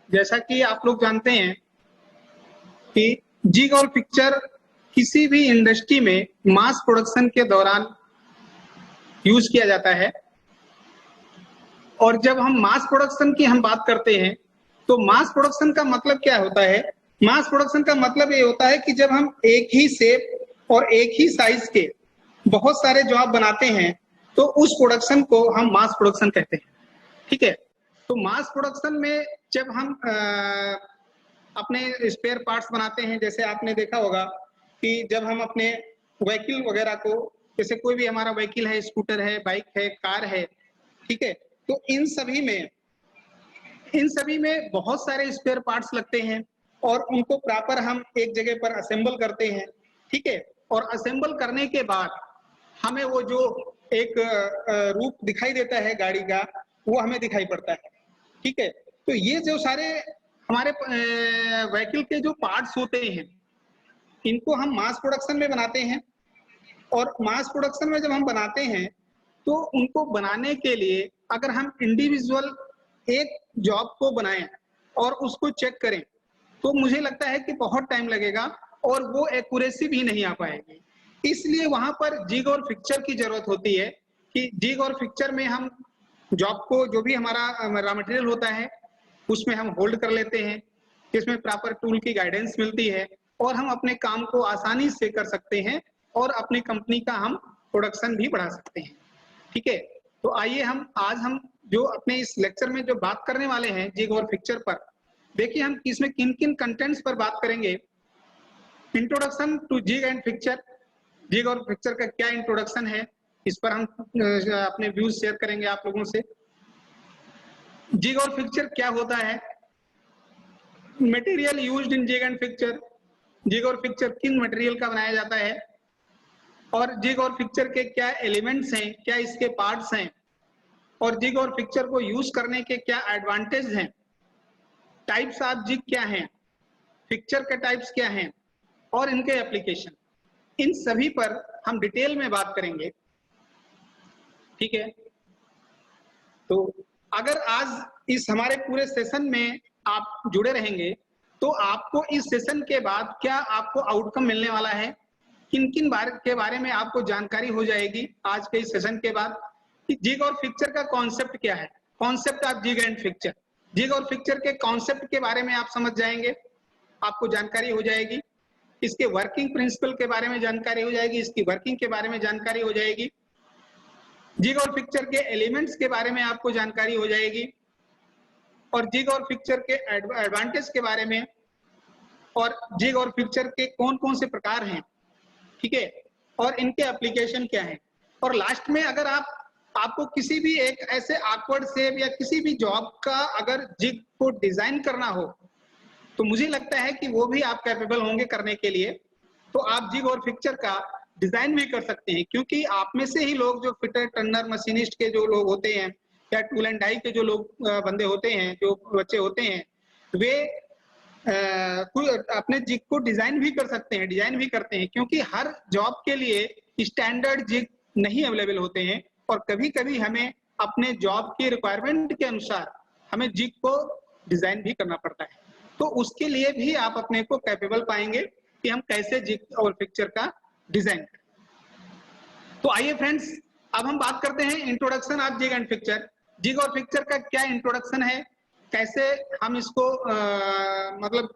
जैसा कि आप लोग जानते हैं कि जिग और पिक्चर किसी भी इंडस्ट्री में मास प्रोडक्शन के दौरान यूज किया जाता है। और जब हम मास प्रोडक्शन की हम बात करते हैं तो मास प्रोडक्शन का मतलब क्या होता है? मास प्रोडक्शन का मतलब ये होता है कि जब हम एक ही शेप और एक ही साइज के बहुत सारे जॉब बनाते हैं तो उस प्रोडक्शन को हम मास प्रोडक्शन कहते हैं। ठीक है, तो मास प्रोडक्शन में जब हम अपने स्पेयर पार्ट्स बनाते हैं, जैसे आपने देखा होगा कि जब हम अपने व्हीकल वगैरह को, जैसे कोई भी हमारा व्हीकल है, स्कूटर है, बाइक है, कार है, ठीक है, तो इन सभी में बहुत सारे स्पेयर पार्ट्स लगते हैं और उनको प्रॉपर हम एक जगह पर असेंबल करते हैं। ठीक है, और असेंबल करने के बाद हमें वो जो एक रूप दिखाई देता है गाड़ी का, वो हमें दिखाई पड़ता है। ठीक है, तो ये जो सारे हमारे व्हीकल के जो पार्ट्स होते हैं, इनको हम मास प्रोडक्शन में बनाते हैं। और मास प्रोडक्शन में जब हम बनाते हैं तो उनको बनाने के लिए अगर हम इंडिविजुअल एक जॉब को बनाएं और उसको चेक करें तो मुझे लगता है कि बहुत टाइम लगेगा और वो एक्यूरेसी भी नहीं आ पाएगी। इसलिए वहां पर जिग और फिक्चर की जरूरत होती है कि जिग और फिक्चर में हम जॉब को, जो भी हमारा रॉ मटेरियल होता है, उसमें हम होल्ड कर लेते हैं, जिसमें प्रॉपर टूल की गाइडेंस मिलती है और हम अपने काम को आसानी से कर सकते हैं और अपनी कंपनी का हम प्रोडक्शन भी बढ़ा सकते हैं। ठीक है, तो आइए हम जो अपने इस लेक्चर में जो बात करने वाले हैं जिग और फिक्चर पर, देखिए हम इसमें किन किन कंटेंट्स पर बात करेंगे। Introduction to jig and fixture, jig और फिक्चर का क्या इंट्रोडक्शन है, इस पर हम अपने व्यूज शेयर करेंगे आप लोगों से। जिग और फिक्चर क्या होता है, material used in jig and fixture, jig और फिक्चर किन मटेरियल का बनाया जाता है, और जिग और फिक्चर के क्या एलिमेंट्स हैं, क्या इसके पार्ट्स हैं, और जिग और फिक्चर को यूज करने के क्या एडवांटेज हैं, टाइप्स ऑफ जिग क्या हैं, फिक्चर के टाइप्स क्या हैं और इनके एप्लीकेशन, इन सभी पर हम डिटेल में बात करेंगे। ठीक है, तो अगर आज इस हमारे पूरे सेशन में आप जुड़े रहेंगे तो आपको इस सेशन के बाद क्या आपको आउटकम मिलने वाला है, किन किन के बारे में आपको जानकारी हो जाएगी आज के इस सेशन के बाद कि जिग और फिक्चर का कॉन्सेप्ट क्या है, concept of jig and fixture, jig और फिक्चर के कॉन्सेप्ट के बारे में आप समझ जाएंगे, आपको जानकारी हो जाएगी, इसके वर्किंग प्रिंसिपल के बारे में जानकारी हो जाएगी, इसकी वर्किंग के बारे में जानकारी हो जाएगी, जिग और फिक्चर के एलिमेंट्स के बारे में आपको जानकारी हो जाएगी, और जिग और फिक्चर के एडवांटेज के बारे में, और जिग और फिक्चर के कौन कौन से प्रकार हैं, ठीक है, और इनके एप्लीकेशन क्या हैं। और लास्ट में अगर आपको किसी भी एक ऐसे ऑकवर्ड शेप या किसी भी जॉब का अगर जिग को डिजाइन करना हो तो मुझे लगता है कि वो भी आप कैपेबल होंगे करने के लिए, तो आप जिग और फिक्चर का डिजाइन भी कर सकते हैं, क्योंकि आप में से ही लोग जो फिटर, टर्नर, मशीनिस्ट के जो लोग होते हैं या टूल एंड डाई के जो लोग बंदे होते हैं, जो बच्चे होते हैं, वे अपने जिग को डिजाइन भी कर सकते हैं, डिजाइन भी करते हैं, क्योंकि हर जॉब के लिए स्टैंडर्ड जिग नहीं अवेलेबल होते हैं और कभी कभी हमें अपने जॉब के रिक्वायरमेंट के अनुसार हमें जिग को डिजाइन भी करना पड़ता है। तो उसके लिए भी आप अपने को कैपेबल पाएंगे कि हम कैसे जिग और पिक्चर का डिजाइन करें। तो आइए फ्रेंड्स, अब हम बात करते हैं introduction of jig and picture. Jig और पिक्चर का क्या इंट्रोडक्शन है, कैसे हम इसको मतलब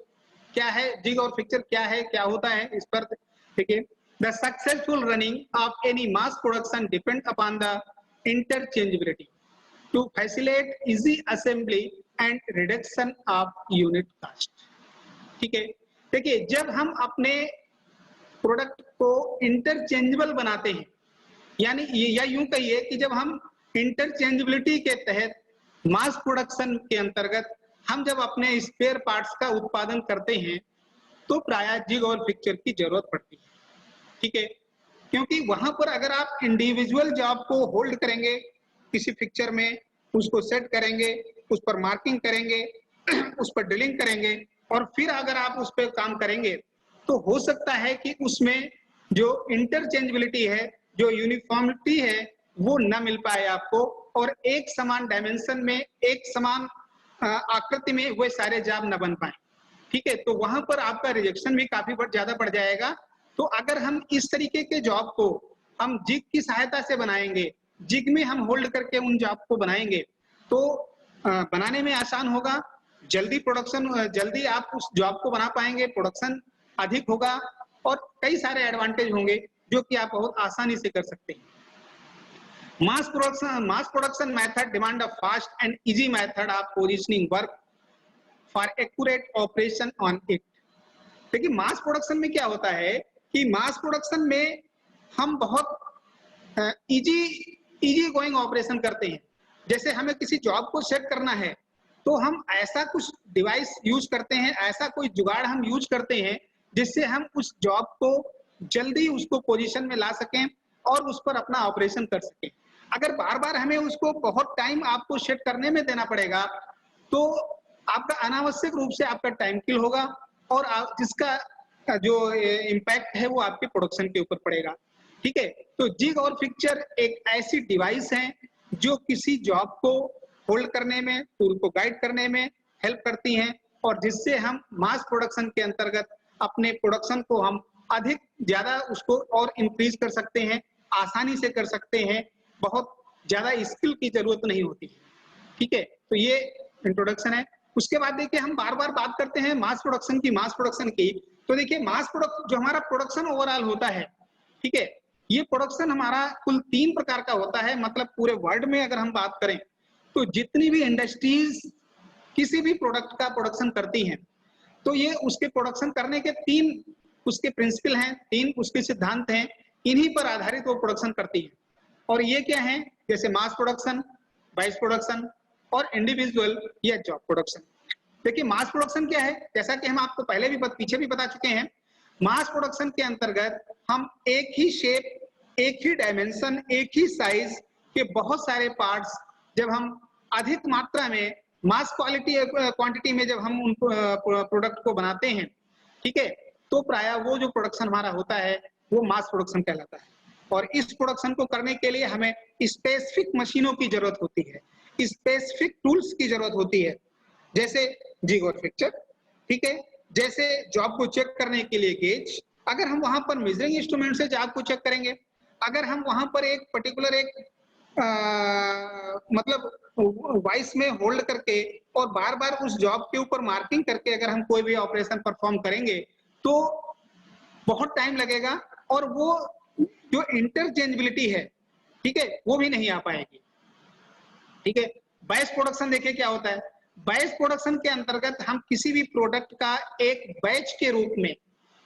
क्या है जिग और पिक्चर, क्या है, क्या होता है, इस पर देखिए। The successful running of any mass production depend upon the interchangeability to facilitate easy assembly and reduction of unit cost. ठीक है, देखिए जब हम अपने प्रोडक्ट को इंटरचेंजेबल बनाते हैं, यानी या यूं कहिए कि जब हम इंटरचेंजेबिलिटी के तहत मास प्रोडक्शन के अंतर्गत हम जब अपने स्पेयर पार्ट्स का उत्पादन करते हैं तो प्रायः जिग और फिक्चर की जरूरत पड़ती है। ठीक है, क्योंकि वहां पर अगर आप इंडिविजुअल जॉब को होल्ड करेंगे किसी पिक्चर में, उसको सेट करेंगे, उस पर मार्किंग करेंगे, उस पर ड्रिलिंग करेंगे और फिर अगर आप उस पर काम करेंगे तो हो सकता है कि उसमें जो इंटरचेंजेबिलिटी है, जो यूनिफॉर्मिटी है, वो न मिल पाए आपको और एक समान डायमेंशन में, एक समान आकृति में वे सारे जॉब न बन पाए, ठीक है, तो वहां पर आपका रिजेक्शन भी काफी ज्यादा बढ़ जाएगा। तो अगर हम इस तरीके के जॉब को हम जिग की सहायता से बनाएंगे, जिग में हम होल्ड करके उन जॉब को बनाएंगे, तो बनाने में आसान होगा, जल्दी प्रोडक्शन, जल्दी आप उस जॉब को बना पाएंगे, प्रोडक्शन अधिक होगा और कई सारे एडवांटेज होंगे जो कि आप बहुत आसानी से कर सकते हैं। Mass production method demand a fast and easy method of positioning work for accurate operation on it। देखिए मास प्रोडक्शन में क्या होता है कि मास प्रोडक्शन में हम बहुत इजी गोइंग ऑपरेशन करते हैं। जैसे हमें किसी जॉब को सेट करना है तो हम ऐसा कुछ डिवाइस यूज करते हैं, ऐसा कोई जुगाड़ हम यूज करते हैं जिससे हम उस जॉब को जल्दी उसको पोजीशन में ला सकें और उस पर अपना ऑपरेशन कर सकें। अगर बार बार हमें उसको बहुत टाइम आपको सेट करने में देना पड़ेगा तो आपका अनावश्यक रूप से आपका टाइम किल होगा और जिसका जो इम्पैक्ट है वो आपके प्रोडक्शन के ऊपर पड़ेगा, ठीक है। तो जिग और फिक्चर एक ऐसी डिवाइस है जो किसी जॉब को होल्ड करने में, टूल को गाइड करने में हेल्प करती हैं और जिससे हम मास प्रोडक्शन के अंतर्गत अपने प्रोडक्शन को हम अधिक ज्यादा उसको और इंक्रीज कर सकते हैं, आसानी से कर सकते हैं, बहुत ज्यादा स्किल की जरूरत नहीं होती है, ठीक है। तो ये इंट्रोडक्शन है। उसके बाद देखिए हम बार बार बात करते हैं मास प्रोडक्शन की, तो देखिए मास प्रोडक्शन जो हमारा प्रोडक्शन ओवरऑल होता है, ठीक है, ये प्रोडक्शन हमारा कुल 3 प्रकार का होता है। मतलब पूरे वर्ल्ड में अगर हम बात करें तो जितनी भी इंडस्ट्रीज किसी भी प्रोडक्ट का प्रोडक्शन करती हैं तो ये उसके प्रोडक्शन करने के 3 उसके प्रिंसिपल हैं, 3 उसके सिद्धांत हैं, इन्हीं पर आधारित वो प्रोडक्शन करती है। और ये क्या है, जैसे मास प्रोडक्शन, बैच प्रोडक्शन और इंडिविजुअल या जॉब प्रोडक्शन। देखिए मास प्रोडक्शन क्या है, जैसा कि हम आपको पहले भी पीछे भी बता चुके हैं, मास प्रोडक्शन के अंतर्गत हम एक ही शेप, एक ही डायमेंशन, एक ही साइज के बहुत सारे पार्ट्स जब हम अधिक मात्रा में मास क्वांटिटी में जब हम उन प्रोडक्ट को बनाते हैं, ठीक है, तो प्राय वो जो प्रोडक्शन हमारा होता है वो मास प्रोडक्शन कहलाता है। और इस प्रोडक्शन को करने के लिए हमें स्पेसिफिक मशीनों की जरूरत होती है, स्पेसिफिक टूल्स की जरूरत होती है, जैसे जिग और फिक्चर, ठीक है, जैसे जॉब को चेक करने के लिए गेज। अगर हम वहां पर मेजरिंग इंस्ट्रूमेंट से जॉब को चेक करेंगे, अगर हम वहां पर एक पर्टिकुलर मतलब वाइस में होल्ड करके और बार बार उस जॉब के ऊपर मार्किंग करके अगर हम कोई भी ऑपरेशन परफॉर्म करेंगे तो बहुत टाइम लगेगा और वो जो इंटरचेंजेबिलिटी है, ठीक है, वो भी नहीं आ पाएगी, ठीक है। बैच प्रोडक्शन देखिए क्या होता है, बैच प्रोडक्शन के अंतर्गत हम किसी भी प्रोडक्ट का एक बैच के रूप में,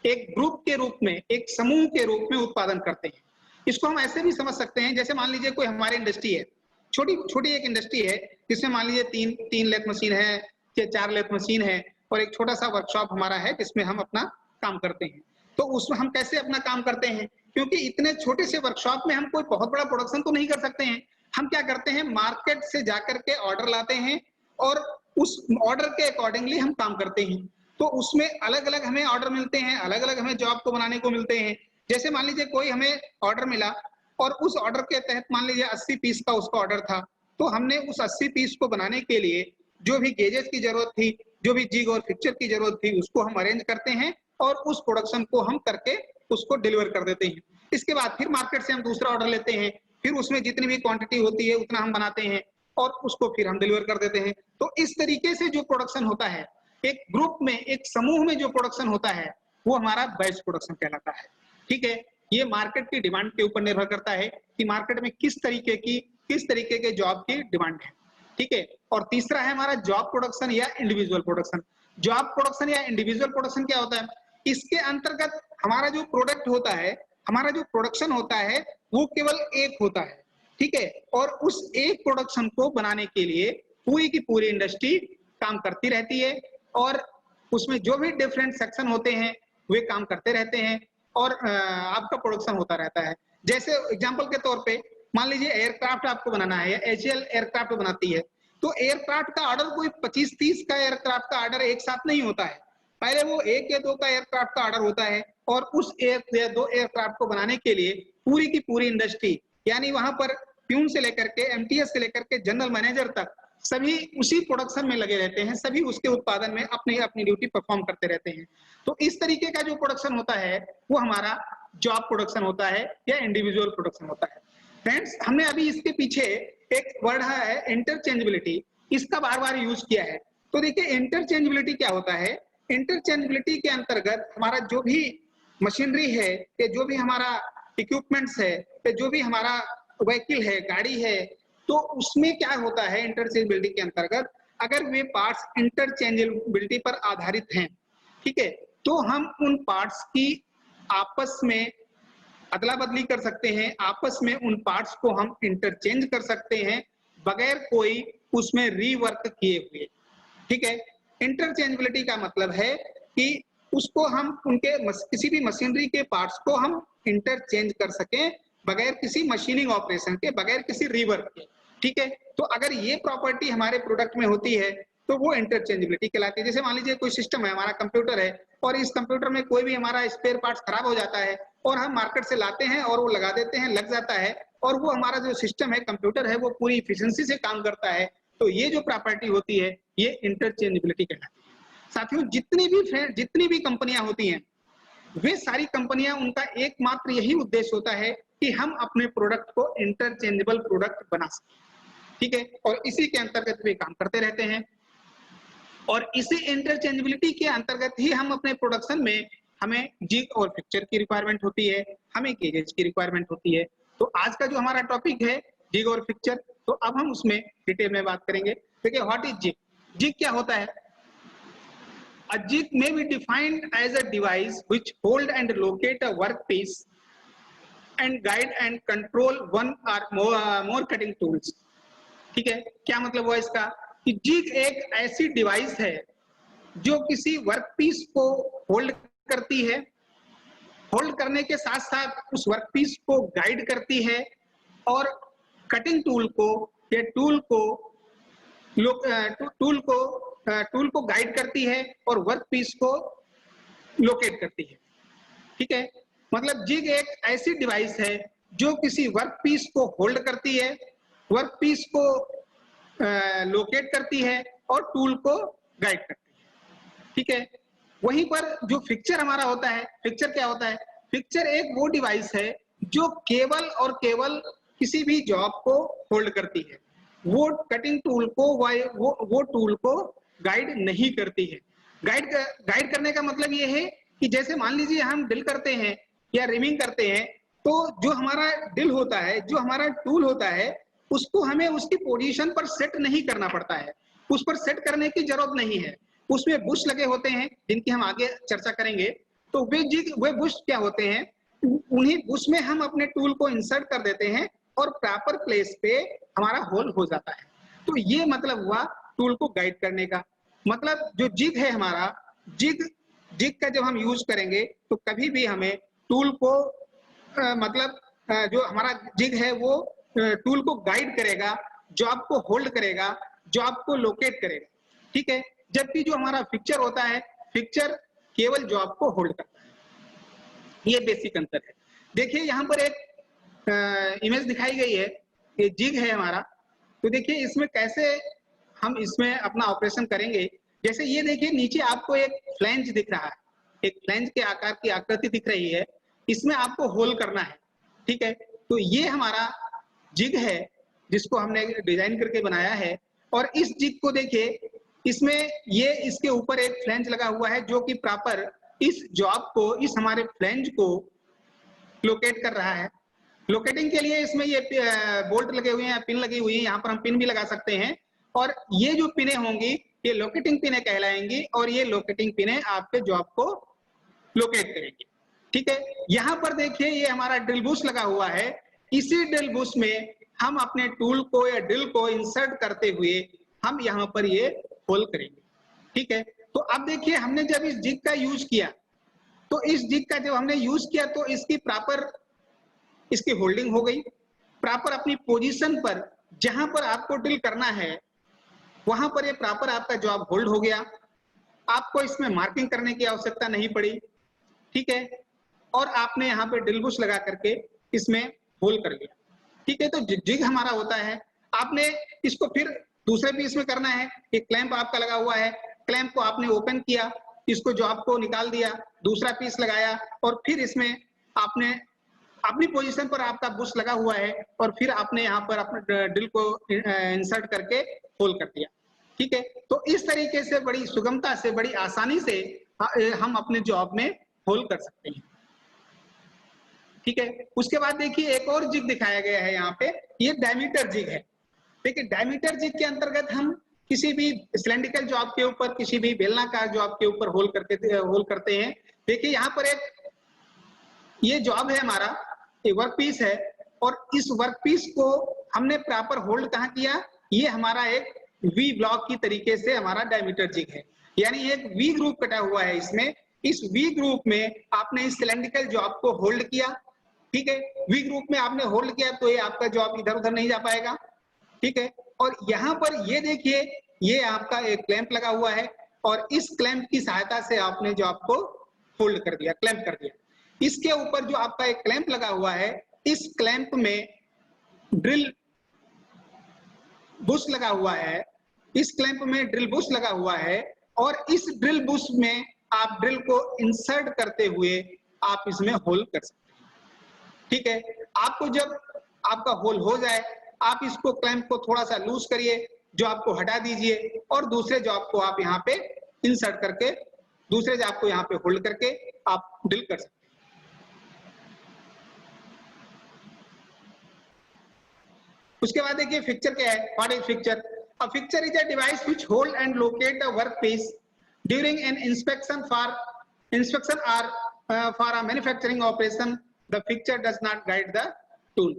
एक ग्रुप के रूप में, एक समूह के रूप में उत्पादन करते हैं। इसको हम ऐसे भी समझ सकते हैं, जैसे मान लीजिए कोई हमारी इंडस्ट्री है, छोटी एक इंडस्ट्री है जिसमें मान लीजिए 3 लेथ मशीन है या 4 लेथ मशीन है और एक छोटा सा वर्कशॉप हमारा है जिसमें हम अपना काम करते हैं। तो उसमें हम कैसे अपना काम करते हैं, क्योंकि इतने छोटे से वर्कशॉप में हम कोई बहुत बड़ा प्रोडक्शन तो नहीं कर सकते हैं। हम क्या करते हैं, मार्केट से जाकर के ऑर्डर लाते हैं और उस ऑर्डर के अकॉर्डिंगली हम काम करते हैं। तो उसमें अलग अलग हमें ऑर्डर मिलते हैं, अलग अलग हमें जॉब को बनाने को मिलते हैं। जैसे मान लीजिए कोई हमें ऑर्डर मिला और उस ऑर्डर के तहत मान लीजिए 80 पीस का उसका ऑर्डर था, तो हमने उस 80 पीस को बनाने के लिए जो भी गेजेस की जरूरत थी, जो भी जिग और फिक्चर की जरूरत थी, उसको हम अरेंज करते हैं और उस प्रोडक्शन को हम करके उसको डिलीवर कर देते हैं। इसके बाद फिर मार्केट से हम दूसरा ऑर्डर लेते हैं, फिर उसमें जितनी भी क्वांटिटी होती है उतना हम बनाते हैं और उसको फिर हम डिलीवर कर देते हैं। तो इस तरीके से जो प्रोडक्शन होता है, एक ग्रुप में, एक समूह में जो प्रोडक्शन होता है वो हमारा बैच प्रोडक्शन कहलाता है, ठीक है। ये मार्केट की डिमांड के ऊपर निर्भर करता है कि मार्केट में किस तरीके के जॉब की डिमांड है, ठीक है। और तीसरा है हमारा जॉब प्रोडक्शन या इंडिविजुअल प्रोडक्शन। जॉब प्रोडक्शन या इंडिविजुअल प्रोडक्शन क्या होता है, इसके अंतर्गत हमारा जो प्रोडक्ट होता है, हमारा जो प्रोडक्शन होता है वो केवल एक होता है, ठीक है। और उस एक प्रोडक्शन को बनाने के लिए पूरी की पूरी इंडस्ट्री काम करती रहती है और उसमें जो भी डिफरेंट सेक्शन होते हैं वे काम करते रहते हैं और आपका प्रोडक्शन होता रहता है। जैसे एग्जांपल के तौर पे मान लीजिए एयरक्राफ्ट आपको बनाना है या एचएएल एयरक्राफ्ट बनाती है, तो एयरक्राफ्ट का ऑर्डर कोई 25-30 का एयरक्राफ्ट का ऑर्डर एक साथ नहीं होता है। पहले वो 1 या 2 का एयरक्राफ्ट का ऑर्डर होता है और उस 1 या 2 एयरक्राफ्ट को बनाने के लिए पूरी की पूरी इंडस्ट्री, यानी वहां पर प्यून से लेकर के एमटीएस से लेकर के जनरल मैनेजर तक सभी उसी प्रोडक्शन में लगे रहते हैं, सभी उसके उत्पादन में अपनी अपनी ड्यूटी परफॉर्म करते रहते हैं। तो इस तरीके का जो प्रोडक्शन होता है वो हमारा जॉब प्रोडक्शन होता है या इंडिविजुअल प्रोडक्शन होता है। फ्रेंड्स, हमने अभी इसके पीछे एक वर्ड है इंटरचेंजेबिलिटी, इसका बार बार यूज किया है। तो देखिए इंटरचेंजेबिलिटी क्या होता है। इंटरचेंजेबिलिटी के अंतर्गत हमारा जो भी मशीनरी है या जो भी हमारा इक्विपमेंट्स है या जो भी हमारा व्हीकल है, गाड़ी है, तो उसमें क्या होता है इंटरचेंजेबिलिटी के अंतर्गत, अगर वे पार्ट्स इंटरचेंजेबिलिटी पर आधारित हैं, ठीक है, तो हम उन पार्ट्स की आपस में अदला बदली कर सकते हैं, आपस में उन पार्ट्स को हम इंटरचेंज कर सकते हैं बगैर कोई उसमें रीवर्क किए हुए। ठीक है, इंटरचेंजेबिलिटी का मतलब है कि उसको हम उनके किसी भी मशीनरी के पार्ट्स को हम इंटरचेंज कर सकें बगैर किसी मशीनिंग ऑपरेशन के, बगैर किसी रीवर्क के। ठीक है, तो अगर ये प्रॉपर्टी हमारे प्रोडक्ट में होती है तो वो इंटरचेंजेबिलिटी कहलाती है। जैसे मान लीजिए कोई सिस्टम है, हमारा कंप्यूटर है, और इस कंप्यूटर में कोई भी हमारा स्पेयर पार्ट्स खराब हो जाता है और हम मार्केट से लाते हैं और वो लगा देते हैं, लग जाता है, और वो हमारा जो सिस्टम है, कंप्यूटर है, वो पूरी इफिशिएंसी से काम करता है। तो ये जो प्रॉपर्टी होती है ये इंटरचेंजेबिलिटी कहलाती है। साथियों, जितनी भी कंपनियां होती हैं, वे सारी कंपनियां, उनका एकमात्र यही उद्देश्य होता है कि हम अपने प्रोडक्ट को इंटरचेंजेबल प्रोडक्ट बना सकें। ठीक है, और इसी के अंतर्गत वे काम करते रहते हैं, और इसी इंटरचेंजेबिलिटी के अंतर्गत ही हम अपने प्रोडक्शन में, हमें जिग और फिक्चर की रिक्वायरमेंट होती है, हमें गेजेस की रिक्वायरमेंट होती है। तो आज का जो हमारा टॉपिक है जिग और फिक्चर, तो अब हम उसमें डिटेल में बात करेंगे। देखिए, व्हाट इज जिग? जिग क्या होता है? A jig may be defined as a device which hold and locate a workpiece and guide and control one or more cutting tools. ठीक है, क्या मतलब हुआ इसका कि जिग एक ऐसी डिवाइस है जो किसी वर्कपीस को होल्ड करती है, होल्ड करने के साथ साथ उस वर्कपीस को गाइड करती है, और कटिंग टूल को या टूल को गाइड करती है और वर्कपीस को लोकेट करती है। ठीक है, मतलब जिग एक ऐसी डिवाइस है जो किसी वर्कपीस को होल्ड करती है, वर्कपीस को लोकेट करती है और टूल को गाइड करती है। ठीक है, वहीं पर जो फिक्चर हमारा होता है, फिक्चर क्या होता है? फिक्चर एक वो डिवाइस है जो केवल और केवल किसी भी जॉब को होल्ड करती है, वो कटिंग टूल को वो टूल को गाइड नहीं करती है। गाइड करने का मतलब ये है कि जैसे मान लीजिए हम ड्रिल करते हैं या रिमिंग करते हैं, तो जो हमारा ड्रिल होता है, जो हमारा टूल होता है, उसको हमें उसकी पोजीशन पर सेट नहीं करना पड़ता है, उस पर सेट करने की जरूरत नहीं है। उसमें बुश लगे होते हैं जिनकी हम आगे चर्चा करेंगे। तो वे बुश क्या होते हैं, उन्हीं बुश में हम अपने टूल को इंसर्ट कर देते हैं और प्रॉपर प्लेस पे हमारा होल हो जाता है। तो ये मतलब हुआ टूल को गाइड करने का। मतलब जो जिग है हमारा, जिग का जब हम यूज करेंगे तो कभी भी हमें टूल को जो हमारा जिग है वो टूल को गाइड करेगा, जॉब को होल्ड करेगा, जॉब को लोकेट करेगा। ठीक है, जबकि जो हमारा फिक्चर होता है, फिक्चर केवल जॉब को होल्ड करता है। ये बेसिक अंतर है। देखिए, यहाँ पर एक इमेज दिखाई गई है, ये जिग है हमारा। तो देखिए इसमें कैसे हम इसमें अपना ऑपरेशन करेंगे। जैसे ये देखिए, नीचे आपको एक फ्लैंज दिख रहा है, एक फ्लैंज के आकार की आकृति दिख रही है, इसमें आपको होल करना है। ठीक है, तो ये हमारा जिग है जिसको हमने डिजाइन करके बनाया है, और इस जिग को देखिए, इसमें ये इसके ऊपर एक फ्लैंज लगा हुआ है जो कि प्रॉपर इस जॉब को, इस हमारे फ्लैंज को लोकेट कर रहा है। लोकेटिंग के लिए इसमें ये बोल्ट लगे हुए हैं, पिन लगी हुई है, यहाँ पर हम पिन भी लगा सकते हैं, और ये जो पिने होंगी ये लोकेटिंग पिने कहलाएंगी, और ये लोकेटिंग पिने आपके जॉब को लोकेट करेंगी। ठीक है, यहाँ पर देखिए ये हमारा ड्रिल बुश लगा हुआ है, इसी ड्रिल बुश में हम अपने टूल को या ड्रिल को इंसर्ट करते हुए हम यहाँ पर ये होल करेंगे। ठीक है, तो अब देखिए हमने जब इस जिग का यूज किया, तो इस जिग का जब हमने यूज किया तो इसकी प्रॉपर इसकी होल्डिंग हो गई, प्रॉपर अपनी पोजीशन पर जहां पर आपको ड्रिल करना है वहां पर ये प्रॉपर आपका जॉब होल्ड हो गया, आपको इसमें मार्किंग करने की आवश्यकता नहीं पड़ी। ठीक है, और आपने यहाँ पे ड्रिल बुश लगा करके इसमें होल कर लिया। ठीक है, तो जिग हमारा होता है, आपने इसको फिर दूसरे पीस में करना है, एक क्लैंप आपका लगा हुआ है, क्लैंप को आपने ओपन किया, इसको जॉब को निकाल दिया, दूसरा पीस लगाया और फिर इसमें आपने अपनी पोजीशन पर आपका बुश लगा हुआ है और फिर आपने यहाँ पर अपने ड्रिल को इंसर्ट करके होल कर दिया। ठीक है, तो इस तरीके से बड़ी सुगमता से, बड़ी आसानी से हम अपने जॉब में होल कर सकते हैं। ठीक है, उसके बाद देखिए एक और जिग दिखाया गया है यहाँ पे, ये डायमीटर जिग है। देखिए डायमीटर जिग के अंतर्गत हम किसी भी सिलेंड्रिकल जॉब के ऊपर, किसी भी बेलनाकार जॉब के ऊपर होल करते हैं। देखिए यहाँ पर एक ये जॉब है हमारा, ये वर्क पीस है और इस वर्क पीस को हमने प्रॉपर होल्ड कहाँ किया, ये हमारा एक वी ब्लॉक की तरीके से हमारा डायमीटर जिग है, यानी एक वी ग्रुप कटा हुआ है इसमें। इस वी ग्रुप में आपने इस सिलेंड्रिकल जॉब को होल्ड किया। ठीक है, वी ग्रुप में आपने होल्ड किया तो ये आपका जॉब इधर उधर नहीं जा पाएगा। ठीक है, और यहाँ पर ये देखिए, ये आपका एक क्लैंप लगा हुआ है और इस क्लैंप की सहायता से आपने जॉब को होल्ड कर दिया, क्लैंप कर दिया। इसके ऊपर जो आपका एक क्लैंप लगा हुआ है, इस क्लैंप में ड्रिल बुश लगा हुआ है, इस क्लैंप में ड्रिल बुश लगा हुआ है और इस ड्रिल बुश में आप ड्रिल को इंसर्ट करते हुए आप इसमें होल कर सकते हैं। ठीक है, आपको जब आपका होल हो जाए, आप इसको क्लैंप को थोड़ा सा लूज करिए, जॉब को हटा दीजिए और दूसरे जॉब को आप यहाँ पे इंसर्ट करके, दूसरे जॉब को यहाँ पे होल्ड करके आप ड्रिल कर सकते हैं। उसके बाद देखिए फिक्चर क्या है, what is fixture? A fixture is a device which hold and locate a work piece during an inspection or for a manufacturing operation. The fixture does not guide the tool.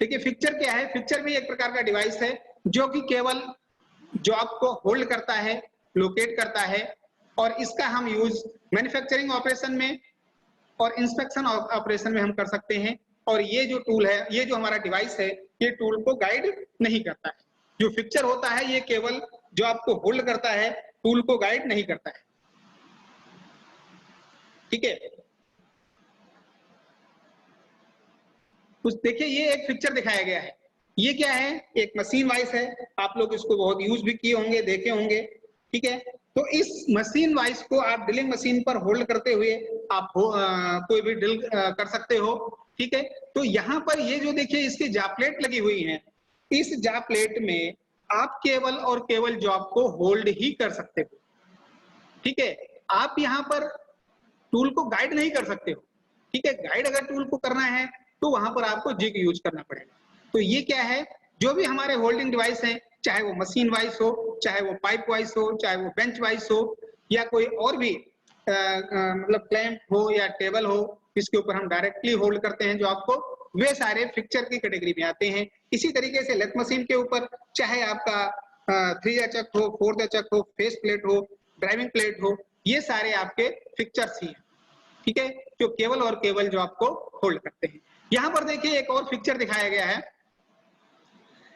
देखिए fixture क्या है? Fixture भी एक प्रकार का device है जो कि केवल जॉब को होल्ड करता है, लोकेट करता है और इसका हम यूज मैन्युफैक्चरिंग ऑपरेशन में और इंस्पेक्शन ऑपरेशन में हम कर सकते हैं। और ये जो टूल है, ये जो हमारा डिवाइस है, ये टूल को गाइड नहीं करता है। जो फिक्चर होता है ये केवल जॉब को होल्ड करता है, टूल को गाइड नहीं करता है। ठीक है, कुछ देखिए ये एक पिक्चर दिखाया गया है, ये क्या है? एक मशीन वाइस है, आप लोग इसको बहुत यूज भी किए होंगे, देखे होंगे। ठीक है, तो इस मशीन वाइस को आप ड्रिलिंग मशीन पर होल्ड करते हुए आप कोई भी ड्रिल कर सकते हो। ठीक है, तो यहाँ पर ये जो देखिए इसकी जापलेट लगी हुई है, इस जापलेट में आप केवल और केवल जॉब को होल्ड ही कर सकते हो। ठीक है, आप यहाँ पर टूल को गाइड नहीं कर सकते हो। ठीक है, गाइड अगर टूल को करना है तो वहां पर आपको जिग यूज करना पड़ेगा। तो ये क्या है, जो भी हमारे होल्डिंग डिवाइस है, चाहे वो मशीन वाइस हो, चाहे वो पाइप वाइस हो, चाहे वो बेंच वाइस हो, या कोई और भी मतलब क्लैंप हो या टेबल हो, इसके ऊपर हम डायरेक्टली होल्ड करते हैं जॉब को, वे सारे फिक्चर की कैटेगरी में आते हैं। इसी तरीके से लेथ मशीन के ऊपर चाहे आपका 3 चक हो, 4 चक हो, फेस प्लेट हो, ड्राइविंग प्लेट हो, ये सारे आपके फिक्चर्स ही हैं। ठीक है, जो केवल और केवल जॉब को होल्ड करते हैं। यहाँ पर देखिए एक और पिक्चर दिखाया गया है,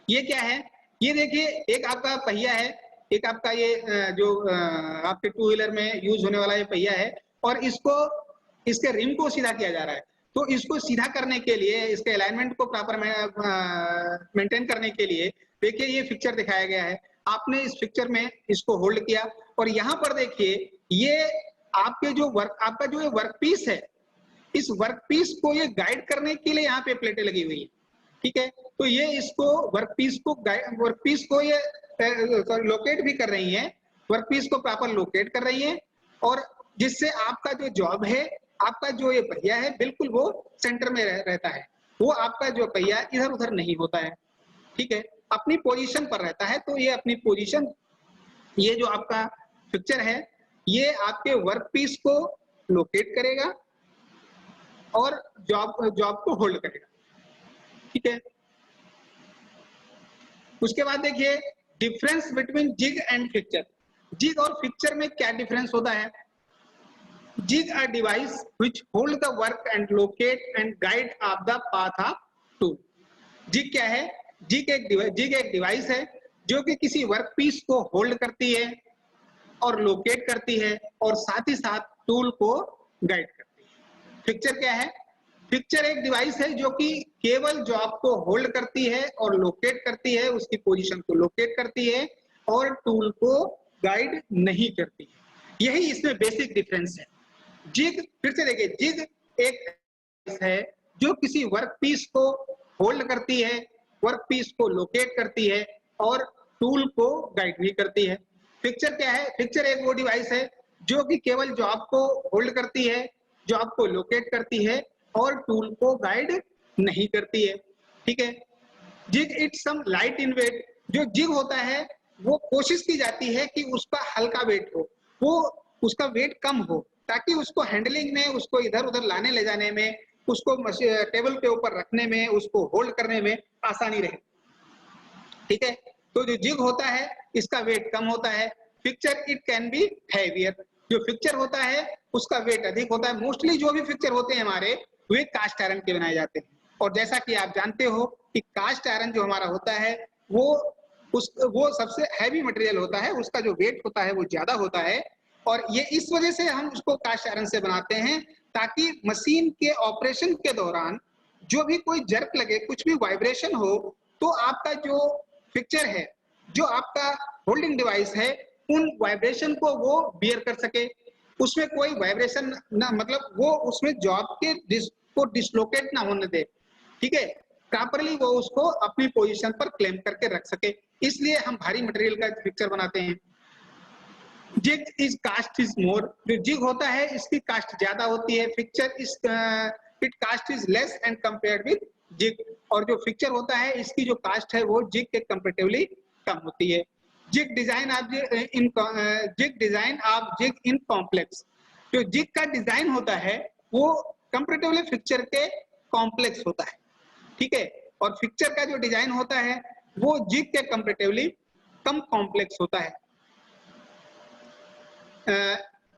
ये क्या है? ये देखिए एक आपका पहिया है, एक आपका ये जो आपके 2 व्हीलर में यूज होने वाला ये पहिया है और इसको, इसके रिम को सीधा किया जा रहा है। तो इसको सीधा करने के लिए, इसके अलाइनमेंट को प्रॉपर मेंटेन करने के लिए देखिए ये पिक्चर दिखाया गया है। आपने इस पिक्चर में इसको होल्ड किया और यहाँ पर देखिए ये आपके जो आपका जो वर्क पीस है, इस वर्क पीस को ये गाइड करने के लिए यहाँ पे प्लेटें लगी हुई है। ठीक है, तो ये इसको वर्क पीस को ये लोकेट भी कर रही है, वर्क पीस को प्रॉपर लोकेट कर रही है और जिससे आपका जो जॉब है, आपका जो ये पहिया है, बिल्कुल वो सेंटर में रहता है। वो आपका जो पहिया इधर उधर नहीं होता है। ठीक है, अपनी पोजीशन पर रहता है। तो ये अपनी पोजीशन, ये जो आपका पिक्चर है, ये आपके वर्क पीस को लोकेट करेगा और जॉब को होल्ड करेगा। ठीक है, उसके बाद देखिए difference between jig and fixture. Jig और फिक्चर में क्या डिफरेंस होता है? Jig a device which hold the work and locate and guide of the path of tool. Jig क्या है? जिग एक डिवाइस है जो कि किसी वर्क पीस को होल्ड करती है और लोकेट करती है और साथ ही साथ टूल को गाइड करती है। फिक्चर क्या है? पिक्चर एक डिवाइस है जो कि केवल जॉब को होल्ड करती है और लोकेट करती है, उसकी पोजीशन को लोकेट करती है और टूल को गाइड नहीं करती है। यही इसमें बेसिक डिफरेंस है। जिग, फिर से देखिए, जिग एक है जो किसी वर्क पीस को होल्ड करती है, वर्क पीस को लोकेट करती है और टूल को गाइड भी करती है। पिक्चर क्या है? पिक्चर एक वो डिवाइस है जो कि केवल जॉब को होल्ड करती है, जॉब को लोकेट करती है और टूल को गाइड नहीं करती है। ठीक है। Jig it's some light in weight. जो जिग होता है वो कोशिश की जाती है कि उसका हल्का वेट हो, वो उसका वेट कम हो, ताकि उसको हैंडलिंग में, उसको इधर उधर लाने ले जाने में, उसको टेबल के ऊपर रखने में, उसको होल्ड करने में आसानी रहे। ठीक है। तो जो जिग होता है इसका वेट कम होता है। Picture it can be heavier. जो पिक्चर होता है उसका वेट अधिक होता है। मोस्टली जो भी पिक्चर होते हैं हमारे, वे कास्ट आयरन के बनाए जाते हैं। और जैसा कि आप जानते हो कि कास्ट आयरन जो हमारा होता है वो सबसे हैवी मटेरियल होता है, उसका जो वेट होता है वो ज्यादा होता है। और ये इस वजह से हम उसको कास्ट आयरन से बनाते हैं, ताकि मशीन के ऑपरेशन के दौरान जो भी कोई जर्क लगे, कुछ भी वाइब्रेशन हो, तो आपका जो पिक्चर है, जो आपका होल्डिंग डिवाइस है, उन वाइब्रेशन को वो बियर कर सके, उसमें कोई वाइब्रेशन ना, मतलब वो उसमें जॉब के को डिसलोकेट ना होने दे। ठीक है। प्रॉपरली वो उसको अपनी पोजीशन पर क्लेम करके रख सके, इसलिए हम भारी मटेरियल का पिक्चर बनाते हैं। Jig is cost is more. जो जिग होता है इसकी कास्ट ज्यादा होती है। Picture is it cost is less and compared with jig. और जो पिक्चर होता है इसकी जो कास्ट है वो जिग के कंपैरेटिवली कम होती है। Jig design of jig in complex. जो जिग का डिजाइन होता है वो कंपैरेटिवली पिक्चर के कॉम्प्लेक्स होता है। ठीक है। और पिक्चर का जो डिजाइन होता है वो जिग के कंपैरेटिवली कम कॉम्प्लेक्स होता है।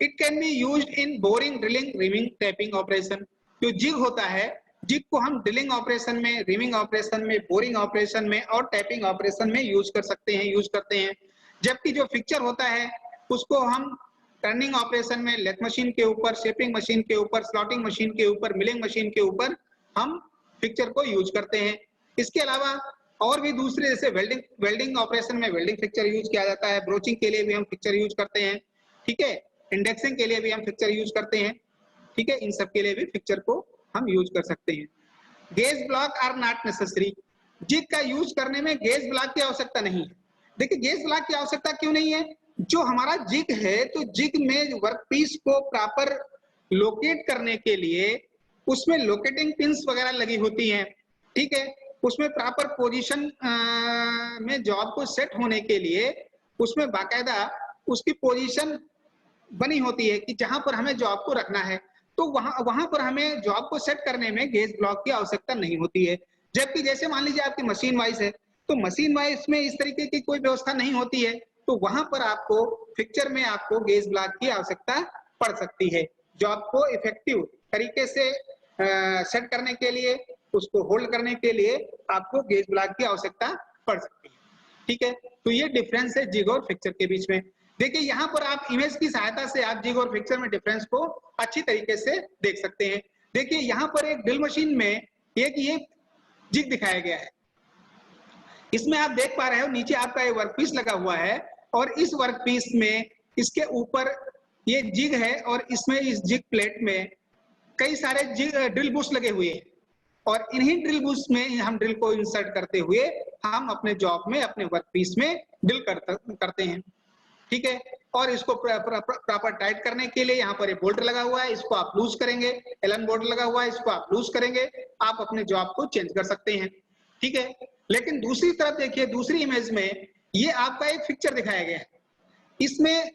It can be used in boring, drilling, rhyming, tapping operation. जो जिग होता है, जिग को हम ड्रिलिंग ऑपरेशन में, रिमिंग ऑपरेशन में, बोरिंग ऑपरेशन में और टैपिंग ऑपरेशन में यूज करते हैं। जबकि जो पिक्चर होता है उसको हम टर्निंग ऑपरेशन में, लेथ मशीन के ऊपर, शेपिंग मशीन के ऊपर, स्लॉटिंग मशीन के ऊपर, मिलिंग मशीन के ऊपर हम पिक्चर को यूज करते हैं। इसके अलावा और भी दूसरे, जैसे वेल्डिंग ऑपरेशन में वेल्डिंग पिक्चर यूज किया जाता है, ब्रोचिंग के लिए भी हम पिक्चर यूज करते हैं। ठीक है। इंडेक्सिंग के लिए भी हम पिक्चर यूज करते हैं। ठीक है। इन सब के लिए भी पिक्चर को हम यूज कर सकते हैं। Gauge block are not necessary. Jig का यूज करने में गेज ब्लॉक की आवश्यकता नहीं है। देखिए, गेज ब्लॉक की आवश्यकता क्यों नहीं है? जो हमारा जिग है, तो जिग में वर्कपीस को प्रॉपर लोकेट करने के लिए उसमें लोकेटिंग पिंस वगैरह लगी होती हैं। ठीक है। उसमें प्रॉपर पोजीशन में जॉब को सेट होने के लिए उसमें बाकायदा उसकी पोजीशन बनी होती है कि जहां पर हमें जॉब को रखना है, तो वहां पर हमें जॉब को सेट करने में गेज ब्लॉक की आवश्यकता नहीं होती है। जबकि जैसे मान लीजिए आपकी मशीन वाइज है, तो मशीन वाइज में इस तरीके की कोई व्यवस्था नहीं होती है, तो वहां पर आपको पिक्चर में आपको गेज ब्लॉक की आवश्यकता पड़ सकती है। जॉब को इफेक्टिव तरीके से सेट करने के लिए, उसको होल्ड करने के लिए आपको गेज ब्लॉक की आवश्यकता पड़ सकती है। ठीक है। तो ये डिफरेंस है जिग और पिक्चर के बीच में। देखिए, यहाँ पर आप इमेज की सहायता से आप जिग और पिक्चर में डिफरेंस को अच्छी तरीके से देख सकते हैं। देखिए, यहाँ पर एक ड्रिल मशीन में एक ये जिग दिखाया गया है। इसमें आप देख पा रहे हो नीचे आपका ये वर्कपीस लगा हुआ है और इस वर्कपीस में इसके ऊपर ये जिग है और इसमें इस जिग प्लेट में कई सारे ड्रिल बुश लगे हुए हैं और इन्हीं ड्रिल बुश में हम ड्रिल को इंसर्ट करते हुए हम अपने जॉब में, अपने वर्कपीस में ड्रिल करते हैं। ठीक है। और इसको प्रॉपर टाइट करने के लिए यहाँ पर एक बोल्ट लगा हुआ है, इसको आप लूज करेंगे। एलन बोल्ट लगा हुआ है, इसको आप लूज करेंगे, आप अपने जॉब को चेंज कर सकते हैं। ठीक है। लेकिन दूसरी तरफ देखिए, दूसरी इमेज में ये आपका एक पिक्चर दिखाया गया है। इसमें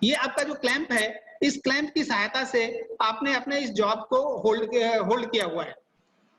ये आपका जो क्लैंप है, इस क्लैंप की सहायता से आपने अपने इस जॉब को होल्ड किया हुआ है।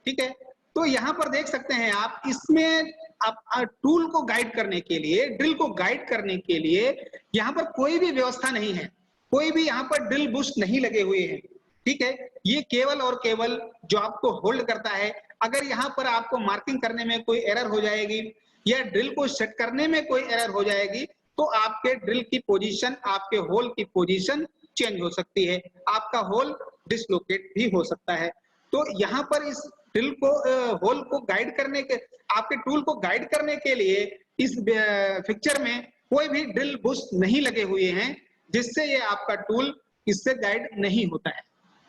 ठीक है। तो यहाँ पर देख सकते हैं आप, इसमें आप टूल को गाइड करने के लिए, ड्रिल को गाइड करने के लिए यहाँ पर कोई भी व्यवस्था नहीं है, कोई भी यहाँ पर ड्रिल बुश नहीं लगे हुए हैं। ठीक है। ये केवल और केवल जॉब को होल्ड करता है। अगर यहाँ पर आपको मार्किंग करने में कोई एरर हो जाएगी या ड्रिल को सेट करने में कोई एरर हो जाएगी, तो आपके ड्रिल की पोजीशन, आपके होल की पोजीशन चेंज हो सकती है, आपका होल डिसलोकेट भी हो सकता है। तो यहाँ पर इस ड्रिल को होल को गाइड करने के, आपके टूल को गाइड करने के लिए इस पिक्चर में कोई भी ड्रिल बुश नहीं लगे हुए हैं, जिससे ये आपका टूल इससे गाइड नहीं होता है।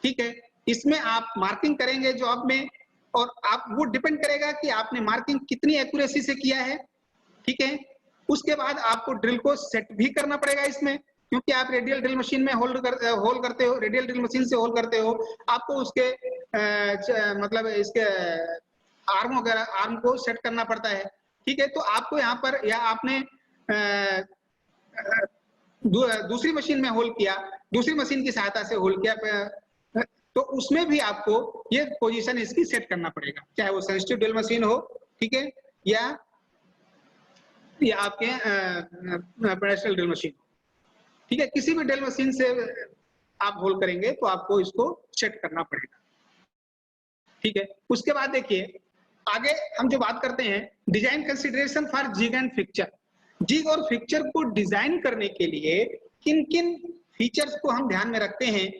ठीक है, इसमें आप मार्किंग करेंगे जॉब में, और आप वो डिपेंड करेगा कि आपने मार्किंग कितनी एक्यूरेसी से किया है। ठीक है, उसके बाद आपको ड्रिल को सेट भी करना पड़ेगा इसमें, क्योंकि आप रेडियल ड्रिल मशीन में होल करते हो, रेडियल ड्रिल मशीन से होल करते हो, आपको उसके मतलब इसके आर्म वगैरह, आर्म को सेट करना पड़ता है। ठीक है, तो आपको यहाँ पर, या आपने दूसरी मशीन में होल किया, दूसरी मशीन की सहायता से होल किया, तो उसमें भी आपको ये पोजीशन इसकी सेट करना पड़ेगा, चाहे वो सेंसिटिव ड्रिल मशीन हो, ठीक है, या आपके पेडेस्ट्रियल ड्रिल मशीन। ठीक है, किसी भी ड्रिल मशीन से आप होल करेंगे तो आपको इसको सेट करना पड़ेगा। ठीक है, उसके बाद देखिए आगे हम जो बात करते हैं, design consideration for jig and fixture. Jig और फिक्चर को डिजाइन करने के लिए किन किन फीचर्स को हम ध्यान में रखते हैं,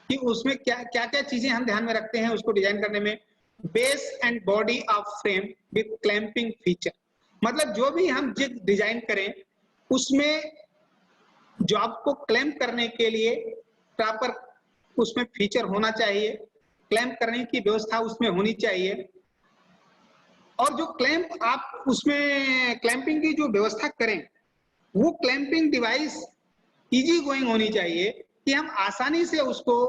कि उसमें क्या क्या क्या चीजें हम ध्यान में रखते हैं उसको डिजाइन करने में। Base and body of frame with clamping feature, मतलब जो भी हम जिग डिजाइन करें उसमें जॉब को क्लैंप करने के लिए प्रॉपर उसमें फीचर होना चाहिए, क्लैंप करने की व्यवस्था उसमें होनी चाहिए, और जो क्लैंप आप उसमें क्लैंपिंग की जो व्यवस्था करें, वो क्लैंपिंग डिवाइस इजी गोइंग होनी चाहिए, कि हम आसानी से उसको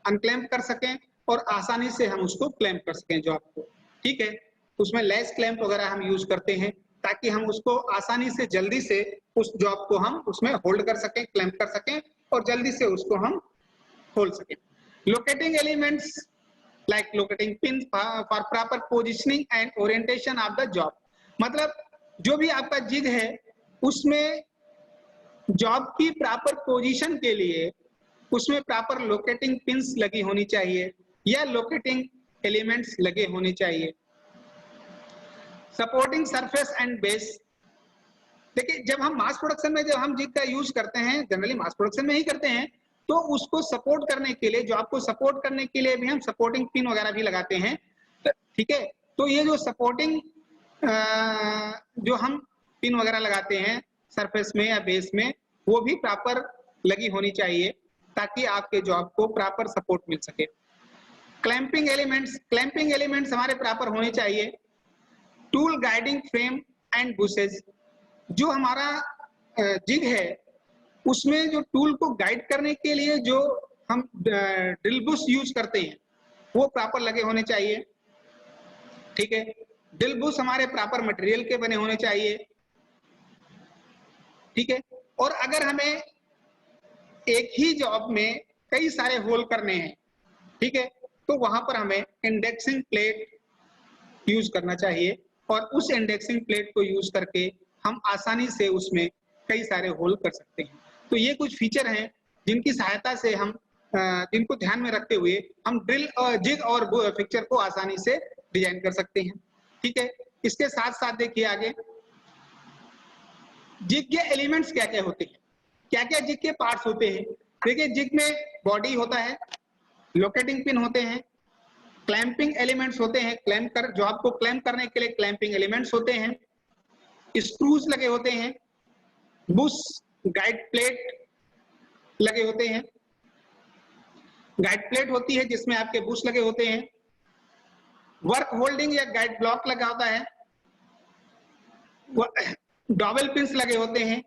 अनक्लैंप कर सकें और आसानी से हम उसको क्लैंप कर सकें जॉब को। ठीक है, उसमें लेस क्लैंप वगैरह हम यूज करते हैं, ताकि हम उसको आसानी से जल्दी से उस जॉब को हम उसमें होल्ड कर सकें, क्लैंप कर सकें, और जल्दी से उसको हम खोल सकें। Locating elements like locating pins for proper positioning and orientation of the job, मतलब जो भी आपका जिग है उसमें जॉब की प्रॉपर पोजीशन के लिए उसमें प्रॉपर लोकेटिंग पिंस लगी होनी चाहिए, या लोकेटिंग एलिमेंट्स लगे होने चाहिए। सपोर्टिंग सरफेस एंड बेस, देखिए जब हम मास प्रोडक्शन में जब हम जिग का यूज करते हैं, जनरली मास प्रोडक्शन में ही करते हैं, तो उसको सपोर्ट करने के लिए, जो आपको सपोर्ट करने के लिए भी हम सपोर्टिंग पिन वगैरह भी लगाते हैं। ठीक है, तो ये जो सपोर्टिंग जो हम पिन वगैरह लगाते हैं सरफेस में या बेस में, वो भी प्रॉपर लगी होनी चाहिए, ताकि आपके जॉब को प्रॉपर सपोर्ट मिल सके। क्लैंपिंग एलिमेंट्स हमारे प्रॉपर होने चाहिए। Tool guiding frame and bushes, जो हमारा जिग है उसमें जो टूल को गाइड करने के लिए जो हम ड्रिल बुश यूज करते हैं वो प्रॉपर लगे होने चाहिए। ठीक है, ड्रिल बुश हमारे प्रॉपर मटेरियल के बने होने चाहिए। ठीक है, और अगर हमें एक ही जॉब में कई सारे होल करने हैं, ठीक है, तो वहां पर हमें इंडेक्सिंग प्लेट यूज करना चाहिए, और उस इंडेक्सिंग प्लेट को यूज करके हम आसानी से उसमें कई सारे होल कर सकते हैं। तो ये कुछ फीचर हैं जिनकी सहायता से हम जिनको ध्यान में रखते हुए हम ड्रिल जिग और फिक्चर को आसानी से डिजाइन कर सकते हैं। ठीक है, इसके साथ साथ देखिए आगे जिग के एलिमेंट्स क्या क्या होते हैं, क्या क्या जिग के पार्ट्स होते हैं। देखिए जिग में बॉडी होता है, लोकेटिंग पिन होते हैं, क्लैंपिंग एलिमेंट्स होते हैं, क्लैंप कर जो आपको क्लैंप करने के लिए क्लैंपिंग एलिमेंट्स होते हैं, स्क्रूज लगे होते हैं, बुश गाइड प्लेट लगे होते हैं, गाइड प्लेट होती है जिसमें आपके बुश लगे होते हैं, वर्क होल्डिंग या गाइड ब्लॉक लगा होता है, डॉबल पिंस लगे होते हैं,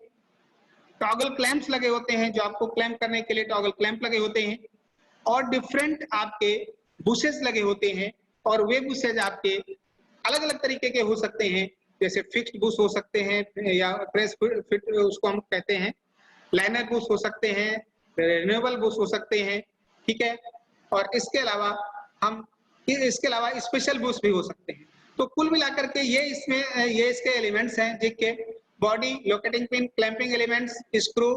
टॉगल क्लैंप्स लगे होते हैं, जो आपको क्लैंप करने के लिए टॉगल क्लैंप लगे होते हैं, और डिफरेंट आपके बुशेस लगे होते हैं, और वे बुशेज आपके अलग अलग तरीके के हो सकते हैं, जैसे फिक्स्ड बुश हो सकते हैं या प्रेस फिट उसको हम कहते हैं, लाइनर बुश हो सकते हैं, रिन्यूएबल बुश हो सकते हैं। ठीक है, और इसके अलावा स्पेशल बुश भी हो सकते हैं। तो कुल मिलाकर के ये इसके एलिमेंट्स हैं जिग के, body, locating pin, clamping elements, screw,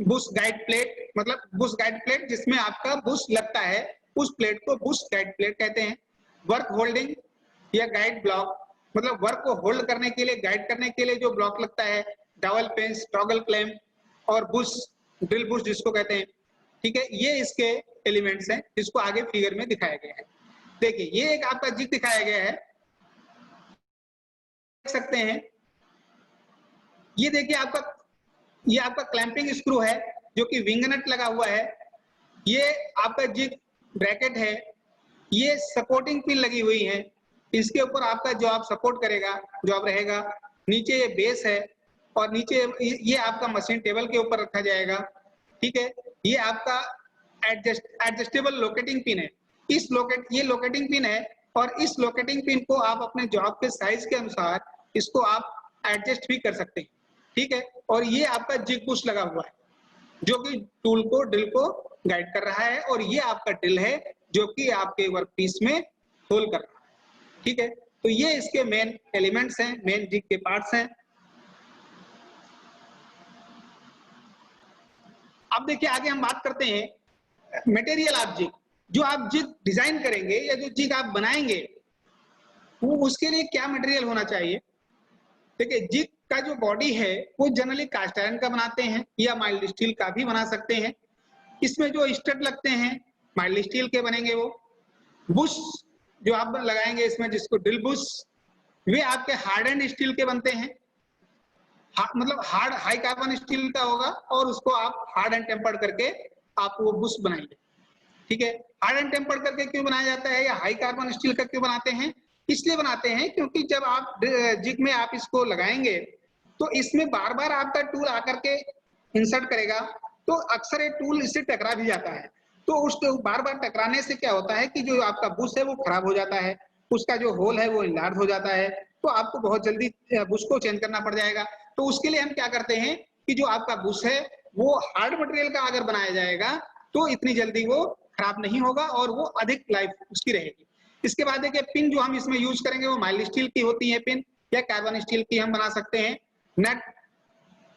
Bush guide plate, मतलब बुश गाइड प्लेट जिसमें आपका बुश लगता है उस प्लेट को बुश गाइड प्लेट कहते हैं, वर्क होल्डिंग या गाइड ब्लॉक, मतलब वर्क को होल्ड करने के लिए, गाइड करने के लिए जो ब्लॉक लगता है, डबल पिंस, टॉगल क्लैंप, और बुश, ड्रिल बुश जिसको कहते हैं, ठीक है, ये इसके एलिमेंट्स हैं जिसको आगे फिगर में दिखाया गया है। देखिए ये एक आपका जिग दिखाया गया है, देख सकते हैं, ये देखिए आपका, ये आपका क्लैंपिंग स्क्रू है जो कि विंग नट लगा हुआ है, ये आपका जिग ब्रैकेट है, ये सपोर्टिंग पिन लगी हुई है, इसके ऊपर आपका जो आप सपोर्ट करेगा, जो आप रहेगा, नीचे ये बेस है और नीचे ये आपका मशीन टेबल के ऊपर रखा जाएगा, ठीक है। ये आपका एडजस्टेबल लोकेटिंग पिन है, ये लोकेटिंग पिन है और इस लोकेटिंग पिन को आप अपने जॉब के साइज के अनुसार इसको आप एडजस्ट भी कर सकते हैं, ठीक है। और ये आपका जिग बुश लगा हुआ है जो कि टूल को, ड्रिल को गाइड कर रहा है, और ये आपका ड्रिल है जो कि आपके वर्क पीस में होल कर रहा है, ठीक है। तो ये इसके मेन एलिमेंट्स हैं, मेन जिग के पार्ट्स हैं। अब देखिए आगे हम बात करते हैं मटेरियल ऑफ जिग। जो आप जिग डिजाइन करेंगे या जो जिग आप बनाएंगे वो उसके लिए क्या मटेरियल होना चाहिए। देखिए जिग का जो बॉडी है वो जनरली कास्ट आयरन का बनाते हैं या माइल्ड स्टील का भी बना सकते हैं। इसमें जो स्टड लगते हैं माइल्ड स्टील के बनेंगे। वो बुश जो आप लगाएंगे इसमें, जिसको ड्रिल बुश, वे आपके हार्ड एंड स्टील के बनते हैं, मतलब हार्ड हाई कार्बन स्टील का होगा और उसको आप हार्ड एंड टेम्पर्ड करके आप वो बुश बनाएंगे, ठीक है। हार्ड एंड टेम्पर्ड करके क्यों बनाया जाता है या हाई कार्बन स्टील का क्यों बनाते हैं, इसलिए बनाते हैं क्योंकि जब आप जिग में आप इसको लगाएंगे तो इसमें बार बार आपका टूल आकर के इंसर्ट करेगा, तो अक्सर ये टूल इससे टकरा भी जाता है। तो उसको बार बार टकराने से क्या होता है कि जो आपका बुश है वो खराब हो जाता है, उसका जो होल है वो इनलार्ज हो जाता है, तो आपको बहुत जल्दी बुश को चेंज करना पड़ जाएगा। तो उसके लिए हम क्या करते हैं कि जो आपका बुश है वो हार्ड मटेरियल का अगर बनाया जाएगा तो इतनी जल्दी वो खराब नहीं होगा और वो अधिक लाइफ उसकी रहेगी। इसके बाद देखिए पिन जो हम इसमें यूज करेंगे वो माइल्ड स्टील की होती है पिन, या कार्बन स्टील की हम बना सकते हैं। नट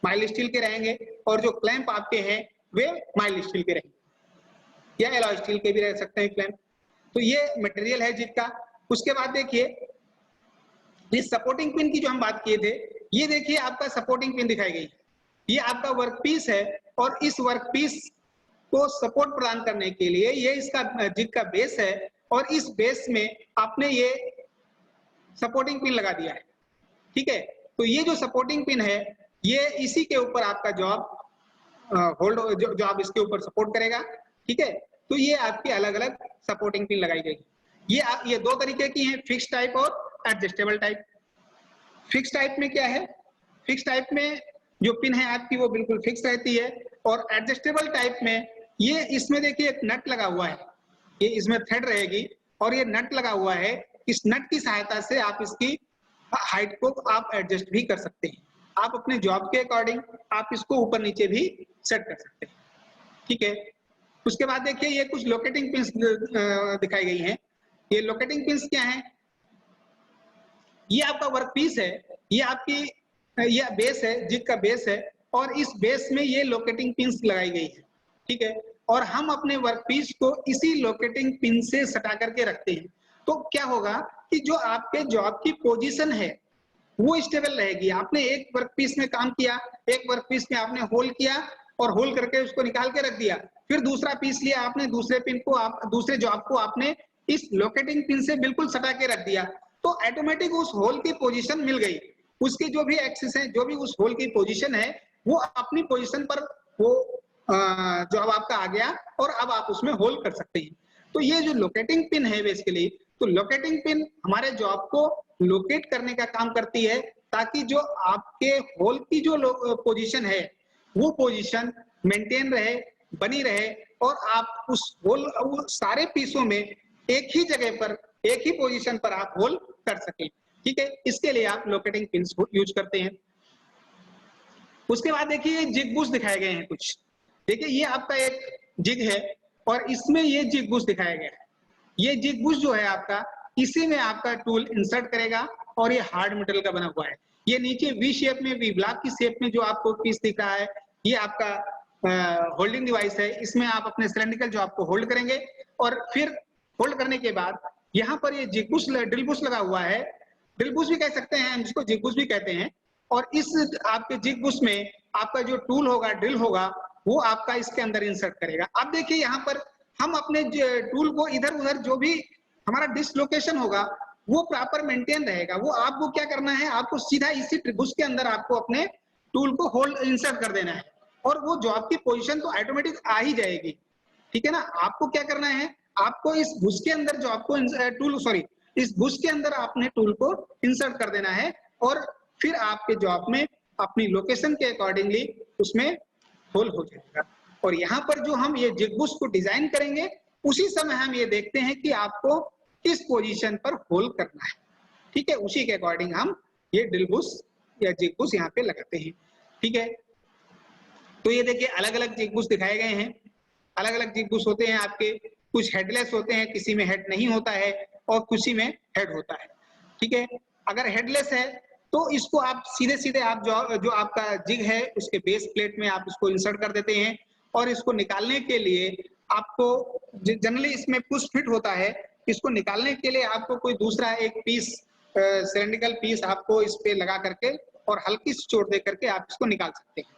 माइल्ड स्टील के रहेंगे और जो क्लैंप आपके हैं वे माइल्ड स्टील के रहेंगे या एलॉय स्टील के भी रह सकते हैं क्लैंप। तो ये मटेरियल है जिग का। उसके बाद देखिए इस सपोर्टिंग पिन की जो हम बात किए थे, ये देखिए आपका सपोर्टिंग पिन दिखाई गई, ये आपका वर्क पीस है और इस वर्क पीस को सपोर्ट प्रदान करने के लिए ये इसका जिग का बेस है और इस बेस में आपने ये सपोर्टिंग पिन लगा दिया है, ठीक है। तो ये जो सपोर्टिंग पिन है ये इसी के ऊपर आपका जॉब होल्ड जो आप इसके ऊपर सपोर्ट करेगा, ठीक है। तो ये आपकी अलग अलग सपोर्टिंग पिन लगाई गई। ये दो तरीके की हैं, फिक्स टाइप और एडजस्टेबल टाइप। फिक्स टाइप में क्या है, फिक्स टाइप में जो पिन है आपकी वो बिल्कुल फिक्स रहती है, और एडजस्टेबल टाइप में ये इसमें देखिए एक नट लगा हुआ है, ये इसमें थ्रेड रहेगी और ये नट लगा हुआ है। इस नट की सहायता से आप इसकी हाइट को आप एडजस्ट भी कर सकते हैं, आप अपने जॉब के अकॉर्डिंग आप इसको ऊपर नीचे भी सेट कर सकते हैं, ठीक है। उसके बाद देखिए ये कुछ लोकेटिंग पिन्स दिखाई गई हैं। ये लोकेटिंग पिन्स क्या हैं, ये आपका वर्क पीस है, ये आपकी ये बेस है, जिग का बेस है और इस बेस में ये लोकेटिंग पिन्स लगाई गई है, ठीक है। और हम अपने वर्क पीस को इसी लोकेटिंग पिन से सटा करके रखते हैं। तो क्या होगा कि जो आपके जॉब की पोजीशन है वो स्टेबल रहेगी। आपने एक वर्क पीस में काम किया, एक वर्क पीस में आपने होल किया और होल करके उसको निकाल के रख दिया, फिर दूसरा पीस लिया आपने, दूसरे पिन को आप दूसरे जॉब को आपने इस लोकेटिंग पिन से बिल्कुल सटा के रख दिया, तो ऑटोमेटिक उस होल की पोजीशन मिल गई। उसकी जो भी एक्सिस है, जो भी उस होल की पोजीशन है वो अपनी पोजीशन पर वो जॉब आपका आ गया और अब आप उसमें होल कर सकते हैं। तो ये जो लोकेटिंग पिन है बेसिकली, तो लोकेटिंग पिन हमारे जॉब को लोकेट करने का काम करती है ताकि जो आपके होल की जो पोजीशन है वो पोजीशन मेंटेन रहे, बनी रहे और आप उस होल सारे पीसों में एक ही जगह पर एक ही पोजीशन पर आप होल कर सकें, ठीक है। इसके लिए आप लोकेटिंग पिन्स यूज करते हैं। उसके बाद देखिए जिग बुश दिखाए गए हैं कुछ। देखिए ये आपका एक जिग है और इसमें ये जिग बुश दिखाया गया है। ये जिग बुश जो है आपका, इसी में आपका टूल इंसर्ट करेगा और ये हार्ड मटेरियल का बना हुआ है। ये नीचे वी शेप में, वी ब्लॉक की शेप में जो आपको पीस दिख रहा है, ये आपका होल्डिंग डिवाइस है। इसमें आप अपने सिलेंड्रिकल जो आपको होल्ड करेंगे और फिर होल्ड करने के बाद यहाँ पर ये जिग बुश ड्रिल बुश लगा हुआ है। ड्रिल बुश भी कह सकते हैं, जिसको जिग बुश भी कहते हैं। और इस आपके जिग बुश में आपका जो टूल होगा, ड्रिल होगा, वो आपका इसके अंदर इंसर्ट करेगा। अब देखिए यहाँ पर हम अपने टूल को इधर उधर जो भी हमारा डिसलोकेशन होगा वो प्रॉपर मेंटेन रहेगा। वो आपको क्या करना है, आपको सीधा इसी बुश के अंदर आपको अपने टूल को होल्ड इंसर्ट कर देना है और वो जो आपकी पोजीशन तो ऑटोमेटिक आ ही जाएगी, ठीक है ना। आपको क्या करना है, आपको इस बुश के अंदर जो आपको इस बुश के अंदर आपने टूल को इंसर्ट कर देना है और फिर आपके जॉब में अपनी लोकेशन के अकॉर्डिंगली उसमें होल हो जाएगा। और यहाँ पर जो हम ये जिग बुश को डिजाइन करेंगे उसी समय हम ये देखते हैं कि आपको किस पोजीशन पर होल करना है, ठीक है। उसी के अकॉर्डिंग हम ये ड्रिल बुश या जिग बुश यहाँ पे लगाते हैं, ठीक है। तो ये देखिए अलग अलग जिग बुश दिखाए गए हैं। अलग अलग जिग बुश होते हैं आपके, कुछ हेडलेस होते हैं, किसी में हेड नहीं होता है और किसी में हेड होता है, ठीक है। अगर हेडलेस है तो इसको आप सीधे सीधे आप जो आपका जिग है उसके बेस प्लेट में आप उसको इंसर्ट कर देते हैं और इसको निकालने के लिए आपको जनरली इसमें पुश फिट होता है। इसको निकालने के लिए आपको कोई दूसरा एक पीस सिलेंड्रिकल पीस आपको इस पे लगा करके और हल्की सी चोट दे करके आप इसको निकाल सकते हैं।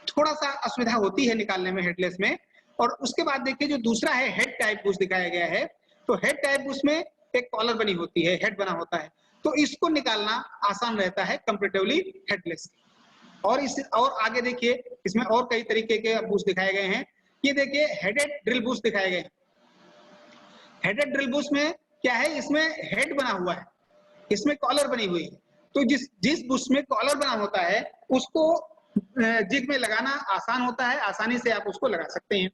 थोड़ा सा असुविधा होती है निकालने में हेडलेस में। और उसके बाद देखिए जो दूसरा है हेड टाइप बुश दिखाया गया है, तो हेड टाइप बुश में एक कॉलर बनी होती है, हेड बना होता है, तो इसको निकालना आसान रहता है कंपैरेटिवली हेडलेस। और आगे देखिए इसमें और कई तरीके के बुश दिखाए गए हैं। ये देखिए हेडेड ड्रिल बुश दिखाए गए हैं। हेडेड ड्रिल बुश में क्या है, इसमें हेड बना हुआ है, इसमें कॉलर बनी हुई है। तो जिस बुश में कॉलर बना होता है उसको जिग में लगाना आसान होता है, आसानी से आप उसको लगा सकते हैं,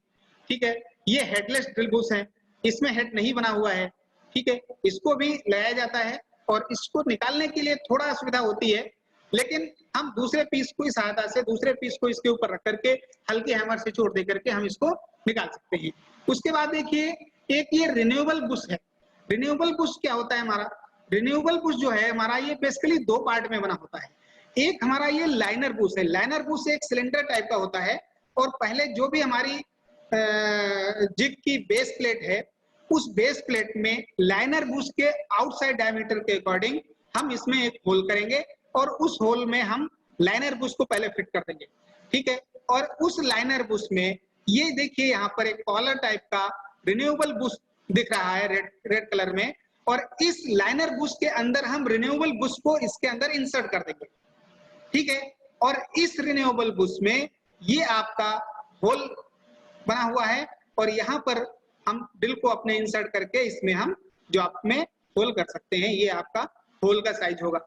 ठीक है। ये हेडलेस ड्रिल बुश है, इसमें हेड नहीं बना हुआ है, ठीक है। इसको भी लगाया जाता है और इसको निकालने के लिए थोड़ा असुविधा होती है, लेकिन हम दूसरे पीस की सहायता से दूसरे पीस को इसके ऊपर रख करके हल्के हैमर से चोट दे करके हम इसको निकाल सकते हैं। उसके बाद देखिए एक ये रिन्यूएबल बुश है। रिन्यूएबल बुश क्या होता है हमारा, रिन्यूएबल बुश जो है हमारा ये बेसिकली दो पार्ट में बना होता है। एक हमारा ये लाइनर बुश है। लाइनर बुश एक सिलेंडर टाइप का होता है और पहले जो भी हमारी जिग की बेस प्लेट है उस बेस प्लेट में लाइनर बुश के आउटसाइड डायमीटर के अकॉर्डिंग हम इसमें एक होल करेंगे और उस होल में हम लाइनर बुश को पहले फिट कर देंगे, ठीक है। और उस लाइनर बुश में ये देखिए यहाँ पर एक कॉलर टाइप का रिन्यूएबल बुश दिख रहा है रेड कलर में, और इस लाइनर बुश के अंदर हम रिन्यूएबल बुश को इसके अंदर इंसर्ट कर देंगे, ठीक है। और इस रिन्यूएबल बुश में ये आपका होल बना हुआ है और यहाँ पर हम ड्रिल को अपने इंसर्ट करके इसमें हम जॉब में होल कर सकते हैं। ये आपका होल का साइज होगा,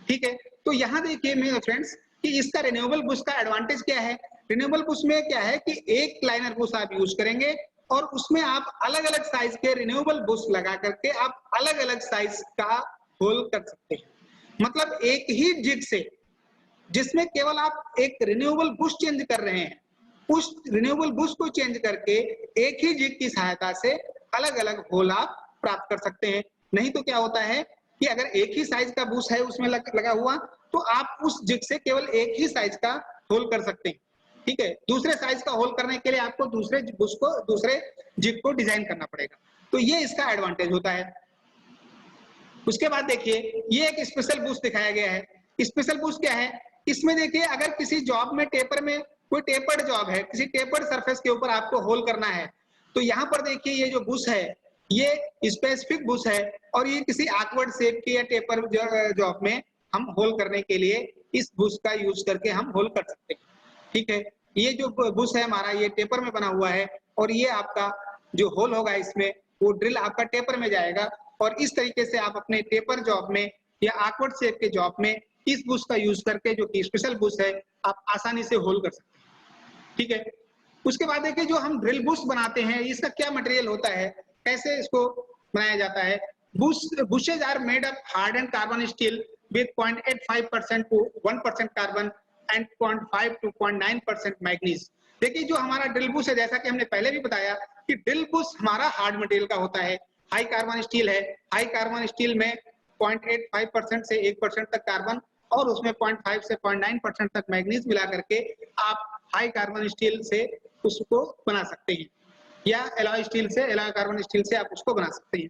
ठीक है। तो यहाँ देखिए मेरे फ्रेंड्स कि इसका रिन्यूएबल बुश का एडवांटेज क्या है। रिन्यूएबल बुश में क्या है कि एक लाइनर बुश आप यूज करेंगे और उसमें आप अलग अलग साइज के रिन्यूएबल बुश लगा करके आप अलग अलग साइज का होल कर सकते हैं। मतलब एक ही जिग से जिसमें केवल आप एक रिन्यूएबल बुश चेंज कर रहे हैं, उस रिन्यूएबल बुश को चेंज करके एक ही जिग की सहायता से अलग अलग होल आप प्राप्त कर सकते हैं। नहीं तो क्या होता है कि अगर एक ही साइज का बुश है उसमें लगा हुआ तो आप उस जिग से केवल एक ही साइज का होल कर सकते हैं, ठीक है। दूसरे साइज का होल करने के लिए आपको दूसरे बुश को दूसरे जिग को डिजाइन करना पड़ेगा। तो ये इसका एडवांटेज होता है। उसके बाद देखिए ये एक स्पेशल बुश दिखाया गया है। स्पेशल बुश क्या है, इसमें देखिए अगर किसी जॉब में टेपर में कोई टेपर्ड जॉब है, किसी टेपर्ड सरफेस के ऊपर आपको होल करना है, तो यहाँ पर देखिए ये जो बुश है ये स्पेसिफिक बुश है और ये किसी ऑकवर्ड शेप की या टेपर जॉब में हम होल करने के लिए इस बुश का यूज करके हम होल कर सकते हैं, ठीक है। ये जो बुश है हमारा ये टेपर में बना हुआ है और ये आपका जो होल होगा इसमें वो ड्रिल आपका टेपर में जाएगा और इस तरीके से आप अपने टेपर जॉब में या ऑकवर्ड शेप के जॉब में इस बुश का यूज करके जो कि स्पेशल बुश है आप आसानी से होल कर सकते हैं, ठीक है। उसके बाद देखिए जो हम ड्रिल बुश बनाते हैं इसका क्या मटेरियल होता है, कैसे इसको बनाया जाता है। Bushes are made of hardened carbon steel with 0.85% to 1% carbon and 0.5 to 0.9% manganese. देखिए जो हमारा ड्रिल बुश है जैसा कि हमने पहले भी बताया कि ड्रिल बुश हमारा हार्ड मटेरियल का होता है, हाई कार्बन स्टील है। हाई कार्बन स्टील में 0.85% से 1% तक कार्बन और उसमें 0.5 से 0.9% तक मैग्नीज मिला करके आप हाई कार्बन स्टील से उसको बना सकते हैं या एलॉय स्टील से, एलॉय कार्बन स्टील से आप उसको बना सकते हैं।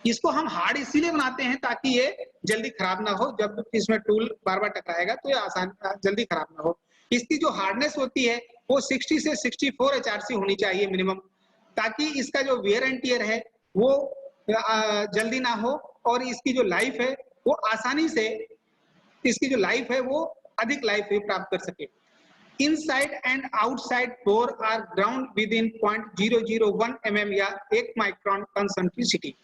इसको हम हार्ड इसीलिए बनाते हैं ताकि ये जल्दी खराब ना हो, जब इसमें टूल बार बार टकराएगा तो ये आसान जल्दी खराब ना हो। इसकी जो हार्डनेस होती है वो 60 से 64 HRC होनी चाहिए मिनिमम, ताकि इसका जो वेयर एंड टियर है वो जल्दी ना हो और इसकी जो लाइफ है वो आसानी से, इसकी जो लाइफ है वो अधिक लाइफ प्राप्त कर सके। Inside and outside bore are ground within 0.001 mm या 1 माइक्रोन कंसेंट्रिसिटी।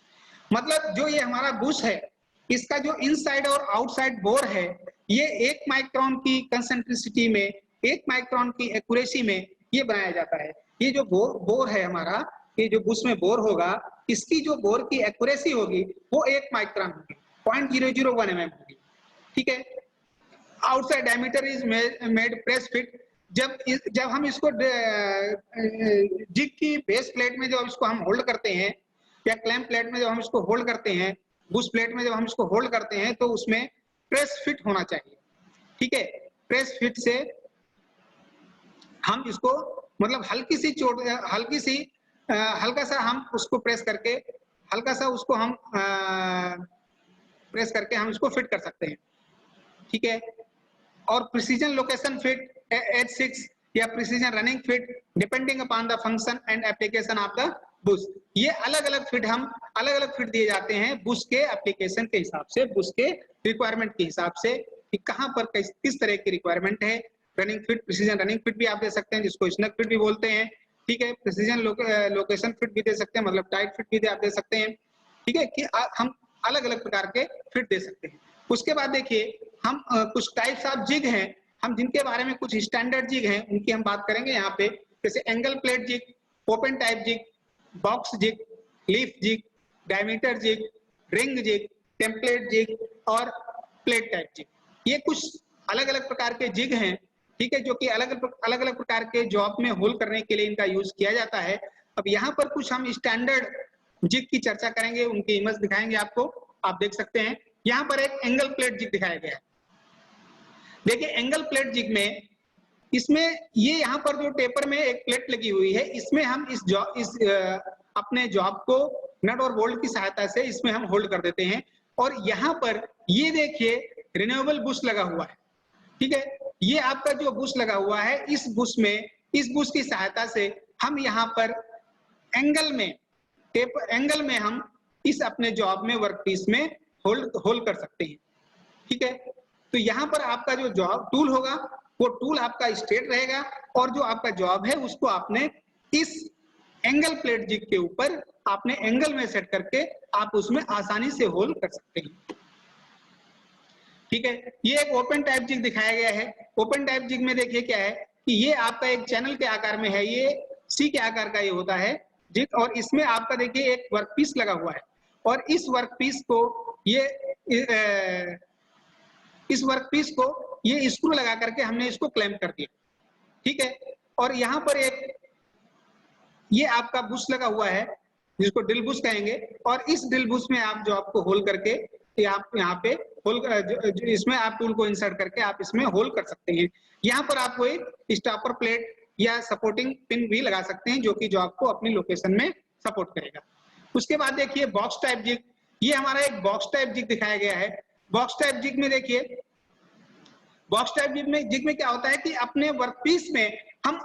मतलब जो ये हमारा बुश है, इसका जो इनसाइड और आउटसाइड बोर है ये 1 माइक्रोन की कंसेंट्रिसिटी में, 1 माइक्रोन की एक्यूरेसी में ये बनाया जाता है। ये जो बोर है हमारा, ये जो बुश में बोर होगा, इसकी जो बोर की एक्यूरेसी होगी वो 1 माइक्रोन होगी, 0.001 mm होगी, ठीक है। Outside diameter is made press fit. जब हम इसको जिग की बेस प्लेट में जब इसको हम होल्ड करते हैं या क्लैंप प्लेट में जब हम इसको होल्ड करते हैं, बुश प्लेट में जब हम इसको होल्ड करते हैं तो उसमें प्रेस फिट होना चाहिए, ठीक है। प्रेस फिट से हम इसको मतलब हल्की सी चोट, हल्का सा हम उसको प्रेस करके, हल्का सा उसको हम प्रेस करके हम इसको फिट कर सकते हैं, ठीक है। और प्रिसीजन लोकेशन फिट H6 या precision running fit depending upon the function and application of the Bush. ये अलग अलग फिट, हम अलग अलग फिट दिए जाते हैं बुश के एप्लीकेशन के हिसाब से, बुश के रिक्वायरमेंट के हिसाब से कि कहां पर किस तरह की रिक्वायरमेंट है। Running fit, precision running fit भी आप दे सकते हैं जिसको स्नग फिट भी बोलते हैं, ठीक है। प्रिसीजन लोकेशन फिट भी दे सकते हैं, मतलब टाइट फिट भी आप दे सकते हैं, ठीक है, कि हम अलग अलग प्रकार के फिट दे सकते हैं। उसके बाद देखिए हम कुछ टाइप्स ऑफ जिग हैं, हम जिनके बारे में कुछ स्टैंडर्ड जिग हैं उनकी हम बात करेंगे यहाँ पे, जैसे angle plate jig, open type jig, box jig, leaf jig, diameter jig, ring jig, template jig और प्लेट टाइप जिग। ये कुछ अलग अलग प्रकार के जिग हैं, ठीक है, जो कि अलग अलग प्रकार के जॉब में होल करने के लिए इनका यूज किया जाता है। अब यहाँ पर कुछ हम स्टैंडर्ड जिग की चर्चा करेंगे, उनकी इमेज दिखाएंगे आपको, आप देख सकते हैं। यहाँ पर एक एंगल प्लेट जिग दिखाया गया है। देखिए एंगल प्लेट जिग में, इसमें ये यहाँ पर जो टेपर में एक प्लेट लगी हुई है, इसमें हम अपने जॉब को नट और बोल्ट की सहायता से इसमें हम होल्ड कर देते हैं। और यहाँ पर ये देखिए रिन्यूएबल बुश लगा हुआ है, ठीक है। ये आपका जो बुश लगा हुआ है, इस बुश की सहायता से हम यहाँ पर एंगल में हम इस अपने जॉब में, वर्क पीस में होल्ड कर सकते हैं, ठीक है। तो यहाँ पर आपका जो जॉब टूल होगा वो टूल आपका स्ट्रेट रहेगा और जो आपका जॉब है उसको आपने इस एंगल प्लेट जिग के ऊपर आपने एंगल में सेट करके आप उसमें आसानी से होल्ड कर सकते हैं, ठीक है। ये एक ओपन टाइप जिग दिखाया गया है। ओपन टाइप जिग में देखिए क्या है कि ये आपका एक चैनल के आकार में है, ये सी के आकार का ये होता है जिग, और इसमें आपका देखिए एक वर्कपीस लगा हुआ है और इस वर्कपीस को ये स्क्रू लगा करके हमने इसको क्लैंप कर दिया, ठीक है। और यहाँ पर ये आपका बुश लगा हुआ है जिसको ड्रिल बुश कहेंगे, और इस ड्रिल बुश में आप जो आपको होल करके आप यहाँ पे इसमें आप टूल को इंसर्ट करके आप इसमें होल कर सकते हैं। यहाँ पर आपको एक स्टॉपर प्लेट या सपोर्टिंग पिन भी लगा सकते हैं जो कि जो आपको अपनी लोकेशन में सपोर्ट करेगा। उसके बाद देखिए बॉक्स टाइप जिग, ये हमारा एक बॉक्स टाइप जिग दिखाया गया है। बॉक्स टाइप जिग में देखिए, बॉक्स टाइप जिग में क्या होता है कि अपने वर्कपीस में हम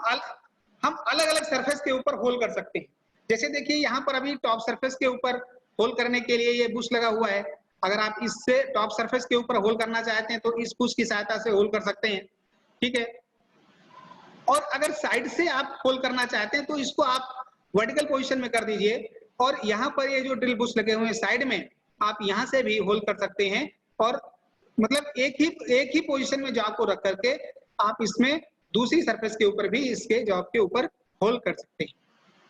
अलग अलग सरफेस के ऊपर होल कर सकते हैं। जैसे देखिए यहाँ पर अभी टॉप सरफेस के ऊपर होल करने के लिए ये बुश लगा हुआ है, अगर आप इससे टॉप सरफेस के ऊपर होल करना चाहते हैं तो इस बुश की सहायता से होल कर सकते हैं, ठीक है। और अगर साइड से आप होल करना चाहते हैं तो इसको आप वर्टिकल पोजीशन में कर दीजिए, और यहाँ पर ये जो ड्रिल बुश लगे हुए हैं साइड में, आप यहाँ से भी होल कर सकते हैं, और मतलब एक ही पोजीशन में जॉब को रख करके आप इसमें दूसरी सरफेस के ऊपर भी इसके जॉब के ऊपर होल कर सकते हैं,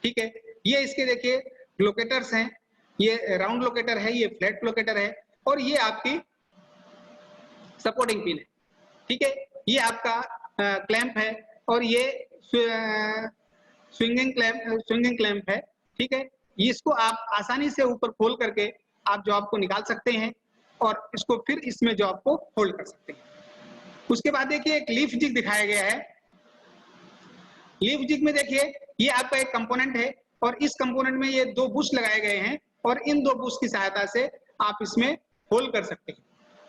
ठीक है। ये इसके देखिए लोकेटर्स हैं, ये राउंड लोकेटर है, ये फ्लैट लोकेटर है, और ये आपकी सपोर्टिंग पिन है, ठीक है। ये आपका क्लैंप है और ये स्विंगिंग क्लैंप है, ठीक है। इसको आप आसानी से ऊपर खोल करके आप जॉब को निकाल सकते हैं और इसको फिर इसमें जॉब को होल्ड कर सकते हैं। उसके बाद देखिए एक लीफ जिग दिखाया गया है। लीफ जिग में देखिए ये आपका एक कंपोनेंट है और इस कंपोनेंट में ये दो बुश लगाए गए हैं और इन 2 पुश की सहायता से आप इसमें होल कर सकते हैं।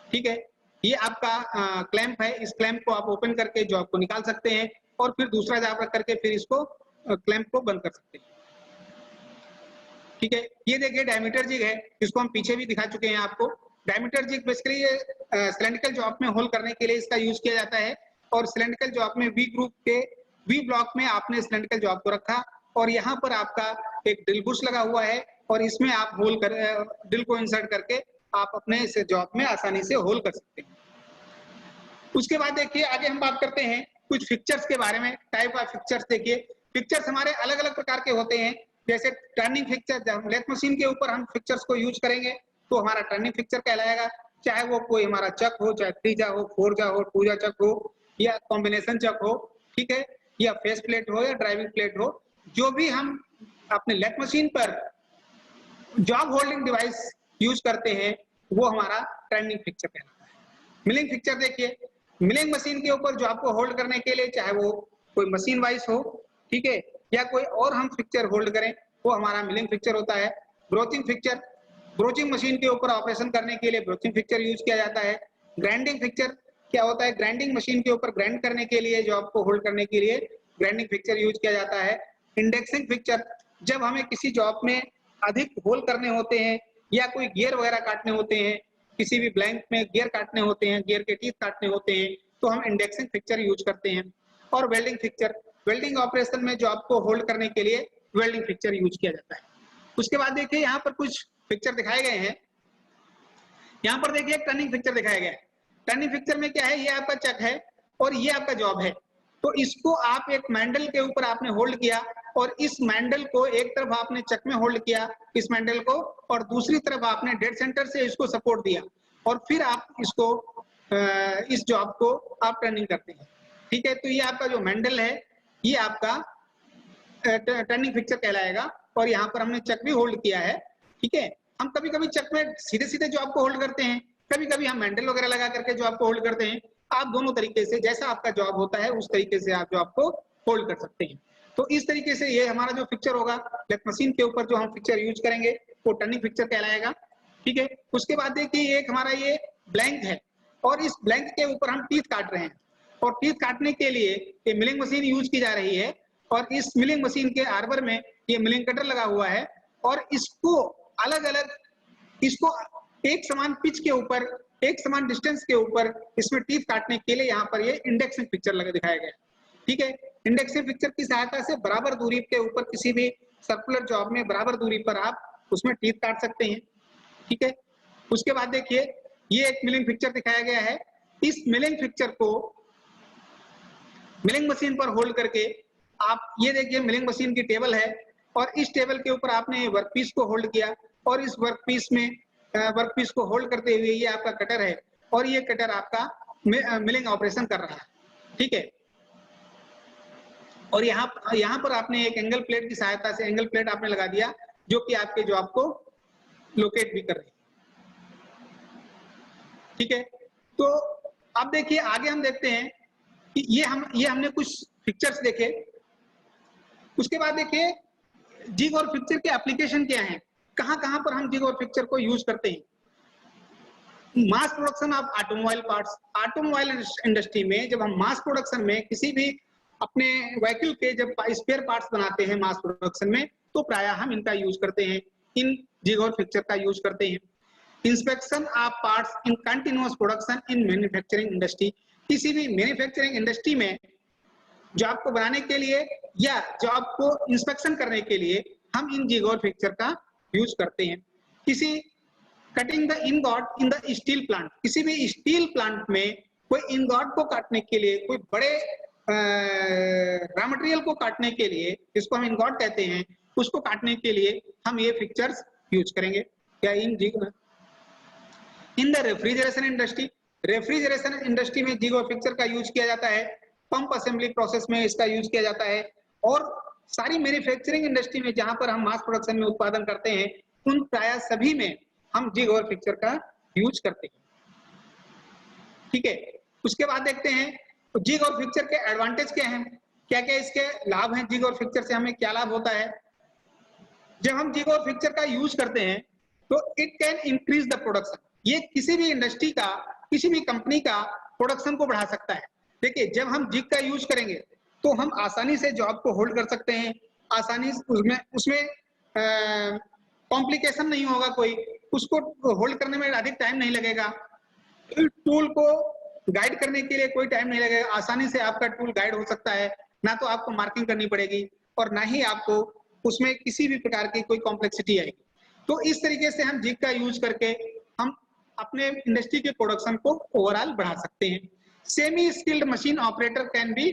ठीक है, ये आपका क्लैंप है, इस क्लैंप को आप ओपन करके जॉब को निकाल सकते हैं और फिर दूसरा जॉब रख करके फिर इसको क्लैंप को बंद कर सकते हैं। ठीक है, ये देखिए डायमीटर जिग है, इसको हम पीछे भी दिखा चुके हैं आपको। डायमीटर जिग बेसिकली ये सिलेंड्रिकल जॉब में होल करने के लिए इसका यूज किया जाता है और सिलेंड्रिकल जॉब में वी ग्रुप के वी ब्लॉक में आपने सिलेंड्रिकल जॉब को रखा और यहाँ पर आपका एक ड्रिल बुश लगा हुआ है और इसमें आप होल कर ड्रिल को इंसर्ट करके आप अपने इस जॉब में आसानी से होल कर सकते हैं। उसके बाद देखिए आगे हम बात करते हैं कुछ फिक्चर्स के बारे में। टाइप ऑफ फिक्चर्स देखिए, फिक्चर्स हमारे अलग अलग प्रकार के होते हैं। जैसे टर्निंग फिक्चर, जब लेथ मशीन के ऊपर हम फिक्चर्स को यूज करेंगे तो हमारा टर्निंग फिक्चर कहलाएगा, चाहे वो कोई हमारा चक हो, चाहे 3 हो, 4 हो, 2 चक हो या कॉम्बिनेशन चक हो, ठीक है, या फेस प्लेट हो या ड्राइविंग प्लेट हो, जो भी हम अपने लेथ मशीन पर जॉब होल्डिंग डिवाइस यूज करते हैं वो हमारा टर्निंग फिक्चर कहलाता है। मिलिंग फिक्चर देखिए, मिलिंग मशीन के ऊपर जॉब को होल्ड करने के लिए चाहे वो कोई मशीन वाइज हो, ठीक है, या कोई और हम फिक्चर होल्ड करें वो हमारा मिलिंग फिक्चर होता है। ब्रोचिंग फिक्चर, ब्रोचिंग मशीन के ऊपर ऑपरेशन करने के लिए ब्रोचिंग फिक्चर यूज किया जाता है। ग्राइंडिंग फिक्चर क्या होता है, ग्राइंडिंग मशीन के ऊपर ग्राइंड करने के लिए जॉब को होल्ड करने के लिए ग्राइंडिंग फिक्चर यूज किया जाता है। इंडेक्सिंग फिक्चर, जब हमें किसी जॉब में अधिक होल करने होते हैं या कोई गियर वगैरह काटने होते हैं, किसी भी ब्लैंक में गियर काटने होते हैं, गियर के टीथ काटने होते हैं, तो हम इंडेक्सिंग फिक्चर यूज करते हैं। और वेल्डिंग फिक्चर, वेल्डिंग ऑपरेशन में जॉब को होल्ड करने के लिए वेल्डिंग फिक्चर यूज किया जाता है। उसके बाद देखिए यहाँ पर कुछ फिक्चर दिखाए गए हैं। यहाँ पर देखिए टर्निंग फिक्चर दिखाया गया है। टर्निंग फिक्चर में क्या है, ये आपका चक है और ये आपका जॉब है, तो इसको आप एक मैंडल के ऊपर आपने होल्ड किया और इस मैंडल को एक तरफ आपने चक में होल्ड किया इस मैंडल को और दूसरी तरफ आपने डेड सेंटर से इसको सपोर्ट दिया और फिर आप इसको इस जॉब को आप टर्निंग करते हैं। ठीक है, तो ये आपका जो मैंडल है ये आपका टर्निंग फिक्चर कहलाएगा और यहाँ पर हमने चक भी होल्ड किया है। ठीक है, हम कभी कभी चक में सीधे सीधे जॉब को होल्ड करते हैं, कभी कभी हम मैंडल वगैरह लगा करके जॉब को होल्ड करते हैं। आप दोनों तरीके से, जैसा आपका जॉब होता है उस तरीके से आप जॉब को होल्ड कर सकते हैं। तो इस तरीके से ये हमारा जो फिक्चर होगा लेथ मशीन के ऊपर जो हम फिक्चर यूज करेंगे वो टर्निंग फिक्चर कहलाएगा। ठीक है, उसके बाद देखिए एक हमारा ये ब्लैंक है और इस ब्लैंक के ऊपर हम टीथ काट रहे हैं और टीथ काटने के लिए ये मिलिंग मशीन यूज की जा रही है और इस मिलिंग मशीन के आर्बर में ये मिलिंग कटर लगा हुआ है और इसको अलग अलग, इसको एक समान पिच के ऊपर, एक समान डिस्टेंस के ऊपर इसमें टीथ काटने के लिए यहाँ पर ये इंडेक्सिंग पिक्चर लगा दिखाया गया है। ठीक है, इंडेक्सिंग पिक्चर की सहायता से बराबर दूरी के ऊपर किसी भी सर्कुलर जॉब में बराबर दूरी पर आप उसमें टीथ काट सकते हैं। ठीक है, उसके बाद देखिए ये एक मिलिंग पिक्चर दिखाया गया है। इस मिलिंग पिक्चर को मिलिंग मशीन पर होल्ड करके आप ये देखिए मिलिंग मशीन की टेबल है और इस टेबल के ऊपर आपने वर्कपीस को होल्ड किया और इस वर्कपीस को होल्ड करते हुए ये आपका कटर है और ये कटर आपका मिलिंग ऑपरेशन कर रहा है। ठीक है, और यहाँ पर आपने एक एंगल प्लेट की सहायता से एंगल प्लेट आपने लगा दिया जो कि आपके जॉब को लोकेट भी कर रही है। ठीक है, तो अब देखिए आगे हम देखते हैं कि ये हमने कुछ पिक्चर्स देखे। उसके बाद देखिए जिग और पिक्चर के एप्लीकेशन क्या हैं, कहां पर हम जिग और पिक्चर को यूज करते हैं। Mass production of automobile parts, automobile industry में जब हम मास प्रोडक्शन में किसी भी अपने व्हीकल के जब स्पेयर पार्ट्स बनाते हैं मास प्रोडक्शन में तो प्रायः हम इनका यूज करते हैं, इन जिग और पिक्चर का यूज करते हैं। Inspection of parts in continuous production in manufacturing industry, किसी भी मैन्युफैक्चरिंग इंडस्ट्री में जॉब को बनाने के लिए या जॉब को इंस्पेक्शन करने के लिए हम इन जिग और पिक्चर का यूज करते हैं। किसी cutting the ingot in the steel plant, किसी भी स्टील प्लांट में कोई इनगॉट को काटने के लिए, कोई बड़े रॉ मटेरियल को काटने के लिए, जिसको हम इनगॉट कहते हैं, उसको काटने के लिए हम ये पिक्चर्स यूज करेंगे। क्या in the refrigeration industry, refrigeration industry में जिग और पिक्चर का यूज किया जाता है। पंप असेंबली प्रोसेस में इसका यूज किया जाता है और सारी मैन्युफैक्चरिंग इंडस्ट्री में जहां पर हम मास प्रोडक्शन में उत्पादन करते हैं उन प्राय सभी में हम जिग और पिक्चर का यूज करते हैं। ठीक है, उसके बाद देखते हैं तो जिग और पिक्चर के एडवांटेज क्या हैं, क्या क्या इसके लाभ हैं, जिग और पिक्चर से हमें क्या लाभ होता है। जब हम जिग और पिक्चर का यूज करते हैं तो it can increase the production, ये किसी भी इंडस्ट्री का, किसी भी कंपनी का प्रोडक्शन को बढ़ा सकता है। देखिए जब हम जिग का यूज करेंगे तो हम आसानी से जॉब को होल्ड कर सकते हैं, आसानी से उसमें उसमें कॉम्प्लिकेशन नहीं होगा, कोई उसको होल्ड करने में अधिक टाइम नहीं लगेगा, टूल को गाइड करने के लिए कोई टाइम नहीं लगेगा, आसानी से आपका टूल गाइड हो सकता है, ना तो आपको मार्किंग करनी पड़ेगी और ना ही आपको उसमें किसी भी प्रकार की कोई कॉम्प्लेक्सिटी आएगी। तो इस तरीके से हम जिग का यूज करके हम अपने इंडस्ट्री के प्रोडक्शन को ओवरऑल बढ़ा सकते हैं। Semi skilled machine operator can be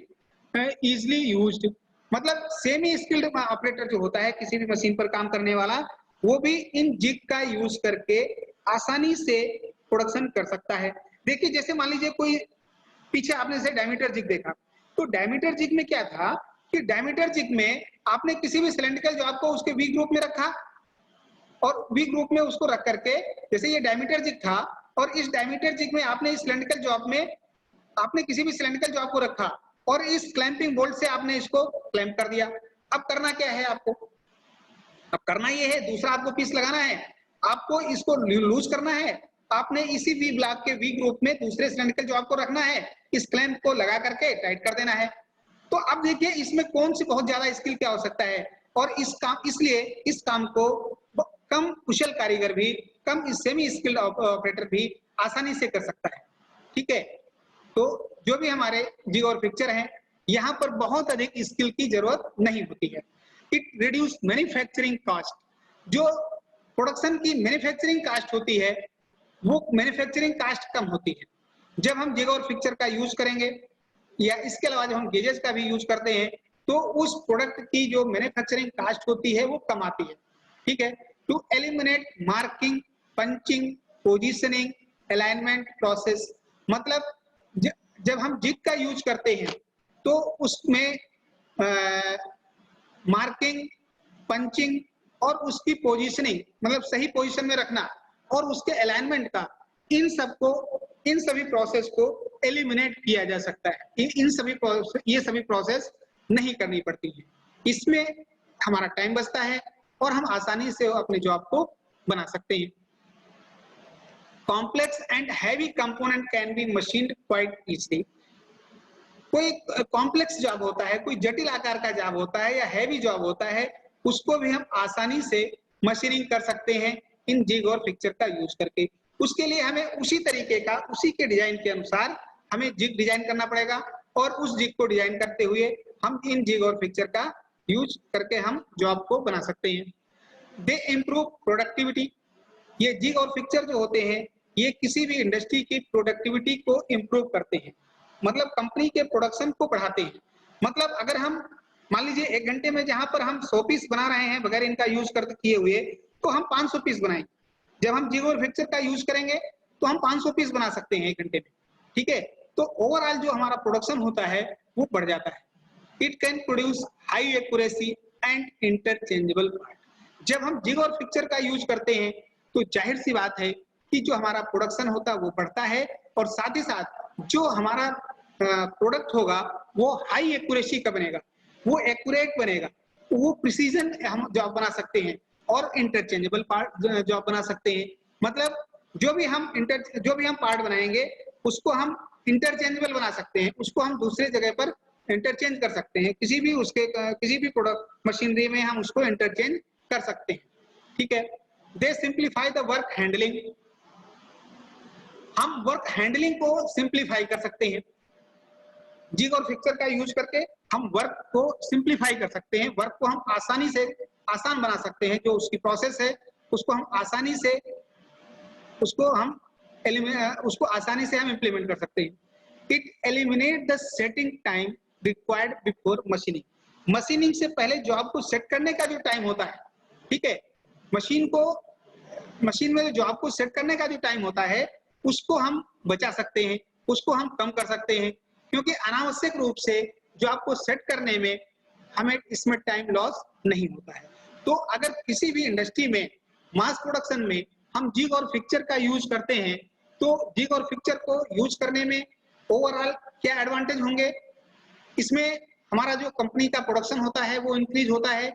easily used, मतलब सेमी स्किल्ड ऑपरेटर जो होता है किसी भी मशीन पर काम करने वाला, वो भी इन जिग का यूज करके आसानी से प्रोडक्शन कर सकता है। देखिए जैसे मान लीजिए कोई, पीछे आपने से डायमीटर जिग देखा, तो डायमीटर जिग में क्या था कि डायमीटर जिग में आपने किसी भी सिलेंड्रिकल जॉब को उसके वी ग्रुप में रखा और वी ग्रुप में उसको रख करके, जैसे ये डायमीटर जिग था और इस डायमीटर जिग में आपने इस सिलेंड्रिकल जॉब में आपने किसी भी सिलेंड्रिकल जॉब को रखा और इस क्लैंपिंग बोल्ट से आपने इसको क्लैंप कर दिया। अब करना क्या है आपको, अब करना ये है, दूसरा आपको पीस लगाना है, आपको इसको लूज करना है, आपने इसी वी ब्लॉक के वी ग्रुप में दूसरे सिलेंड्रिकल जॉब को रखना है, इस क्लैंप को लगा करके टाइट कर देना है। तो अब देखिए इसमें कौन सी बहुत ज्यादा स्किल की आवश्यकता है, और इस काम, इसलिए इस काम को कम कुशल कारीगर भी, कम सेमी स्किल्ड ऑपरेटर भी आसानी से कर सकता है। ठीक है, तो जो भी हमारे जिग और फिक्चर हैं, यहाँ पर बहुत अधिक स्किल की जरूरत नहीं होती है। इट रिड्यूस मैन्युफैक्चरिंग कॉस्ट, जो प्रोडक्शन की मैन्युफैक्चरिंग कॉस्ट होती है वो मैन्युफैक्चरिंग कॉस्ट कम होती है जब हम जिग और फिक्चर का यूज करेंगे, या इसके अलावा जब हम गेजेस का भी यूज करते हैं तो उस प्रोडक्ट की जो मैन्युफैक्चरिंग कॉस्ट होती है वो कम आती है। ठीक है, to eliminate marking, punching, positioning, alignment process, मतलब जब हम जिग का यूज करते हैं तो उसमें मार्किंग, पंचिंग और उसकी पोजीशनिंग, मतलब सही पोजीशन में रखना और उसके अलाइनमेंट का, इन सभी प्रोसेस को एलिमिनेट किया जा सकता है। ये सभी प्रोसेस नहीं करनी पड़ती है, इसमें हमारा टाइम बचता है और हम आसानी से अपने जॉब को बना सकते हैं। Complex and heavy component can be machined quite easily, कोई कॉम्प्लेक्स जॉब होता है, कोई जटिल आकार का जॉब होता है या हैवी जॉब होता है, उसको भी हम आसानी से मशीनिंग कर सकते हैं इन जिग और फिक्चर का यूज करके। उसके लिए हमें उसी तरीके का, उसी के डिजाइन के अनुसार हमें जिग डिजाइन करना पड़ेगा और उस जिग को डिजाइन करते हुए हम इन जिग और फिक्चर का यूज करके हम जॉब को बना सकते हैं। दे इम्प्रूव प्रोडक्टिविटी, ये जिग और फिक्चर जो होते हैं ये किसी भी इंडस्ट्री की प्रोडक्टिविटी को इम्प्रूव करते हैं, मतलब कंपनी के प्रोडक्शन को बढ़ाते हैं। मतलब अगर हम मान लीजिए 1 घंटे में जहां पर हम 100 पीस बना रहे हैं बगैर इनका यूज कर किए हुए, तो हम 500 पीस बनाएंगे। जब हम जिग और फिक्चर का यूज करेंगे तो हम 500 पीस बना सकते हैं 1 घंटे में। ठीक है, तो ओवरऑल जो हमारा प्रोडक्शन होता है वो बढ़ जाता है। It can produce high accuracy and interchangeable part, जब हम जिग और फिक्चर का यूज करते हैं तो जाहिर सी बात है कि जो हमारा प्रोडक्शन होता है वो बढ़ता है और साथ ही साथ जो हमारा प्रोडक्ट होगा वो हाई एक्यूरेसी का बनेगा, वो एक्यूरेट बनेगा, वो प्रिसीजन हम जॉब बना सकते हैं और इंटरचेंजेबल पार्ट जॉब बना सकते हैं। मतलब जो भी हम पार्ट बनाएंगे उसको हम इंटरचेंजेबल बना सकते हैं, उसको हम दूसरे जगह पर इंटरचेंज कर सकते हैं, किसी भी प्रोडक्ट मशीनरी में हम उसको इंटरचेंज कर सकते हैं। ठीक है, दे सिंप्लीफाई द वर्क हैंडलिंग, हम वर्क हैंडलिंग को सिंप्लीफाई कर सकते हैं। जिग और फिक्चर का यूज करके हम वर्क को सिंप्लीफाई कर सकते हैं, वर्क को हम आसान बना सकते हैं, जो उसकी प्रोसेस है उसको हम आसानी से हम इंप्लीमेंट कर सकते हैं। It eliminate the setting time required before machining, machining से पहले जॉब को सेट करने का जो टाइम होता है, ठीक है, मशीन में जॉब को सेट करने का जो टाइम होता है उसको हम बचा सकते हैं, उसको हम कम कर सकते हैं, क्योंकि अनावश्यक रूप से जॉब को सेट करने में हमें इसमें टाइम लॉस नहीं होता है। तो अगर किसी भी इंडस्ट्री में मास प्रोडक्शन में हम जिग और फिक्चर का यूज करते हैं तो जिग और फिक्चर को यूज करने में ओवरऑल क्या एडवांटेज होंगे, इसमें हमारा जो कंपनी का प्रोडक्शन होता है वो इंक्रीज होता है,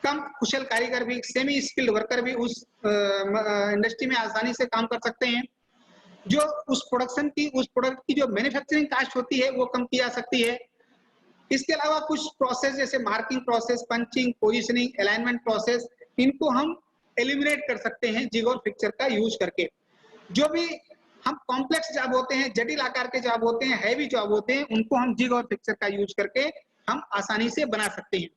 कम कुशल कारीगर भी, सेमी स्किल्ड वर्कर भी उस इंडस्ट्री में आसानी से काम कर सकते हैं। जो उस प्रोडक्ट की जो मैन्युफैक्चरिंग कॉस्ट होती है वो कम की जा सकती है। इसके अलावा कुछ प्रोसेस जैसे marking process, punching, positioning, alignment process, इनको हम एलिमिनेट कर सकते हैं जिग और फिक्सचर का यूज करके। जो भी हम कॉम्प्लेक्स जॉब होते हैं, जटिल आकार के जॉब होते हैं, हैवी जॉब होते हैं, उनको हम जिग और फिक्सचर का यूज करके हम आसानी से बना सकते हैं।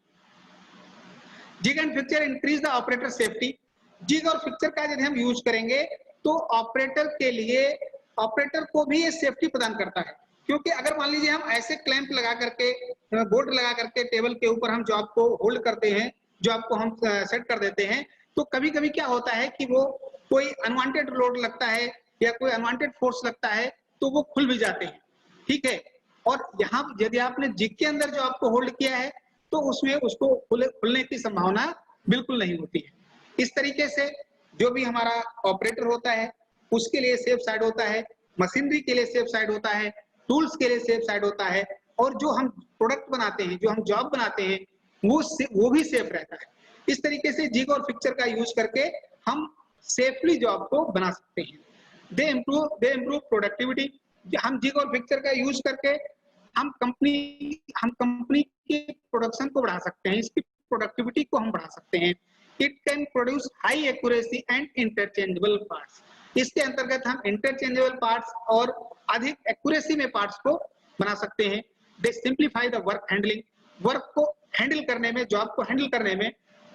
Jig and fixture increase the operator safety. Jig और फिक्सचर का यदि हम यूज करेंगे तो ऑपरेटर के लिए, ऑपरेटर को भी ये सेफ्टी प्रदान करता है, क्योंकि अगर मान लीजिए हम ऐसे क्लैंप लगा करके, बोर्ड लगा करके टेबल के ऊपर हम जॉब को होल्ड करते हैं, जॉब को हम सेट कर देते हैं, तो कभी कभी क्या होता है कि वो कोई अनवांटेड लोड लगता है या कोई अनवांटेड फोर्स लगता है तो वो खुल भी जाते हैं, ठीक है। और यहाँ यदि आपने जिग के अंदर जॉब को होल्ड किया है तो उसमें उसको खुलने की संभावना बिल्कुल नहीं होती है। इस तरीके से जो भी हमारा ऑपरेटर होता है उसके लिए सेफ साइड होता है, मशीनरी के लिए सेफ साइड होता है, टूल्स के लिए सेफ साइड होता है, और जो हम प्रोडक्ट बनाते हैं, जो हम जॉब बनाते हैं, वो भी सेफ रहता है। इस तरीके से जिग और फिक्सचर का यूज करके हम सेफली जॉब को बना सकते हैं। दे इम्प्रूव प्रोडक्टिविटी। हम जिग और फिक्सचर का यूज करके हम कंपनी के प्रोडक्शन को बढ़ा सकते हैं, इसकी प्रोडक्टिविटी को हम बढ़ा सकते हैं। It can produce high accuracy and interchangeable parts. इसके अंतर्गत हम इंटरचेंजेबल पार्ट्स और अधिक एक्यूरेसी में पार्ट्स को बना सकते हैं। They simplify the work handling. Work को हैंडल करने में, जॉब को हैंडल करने में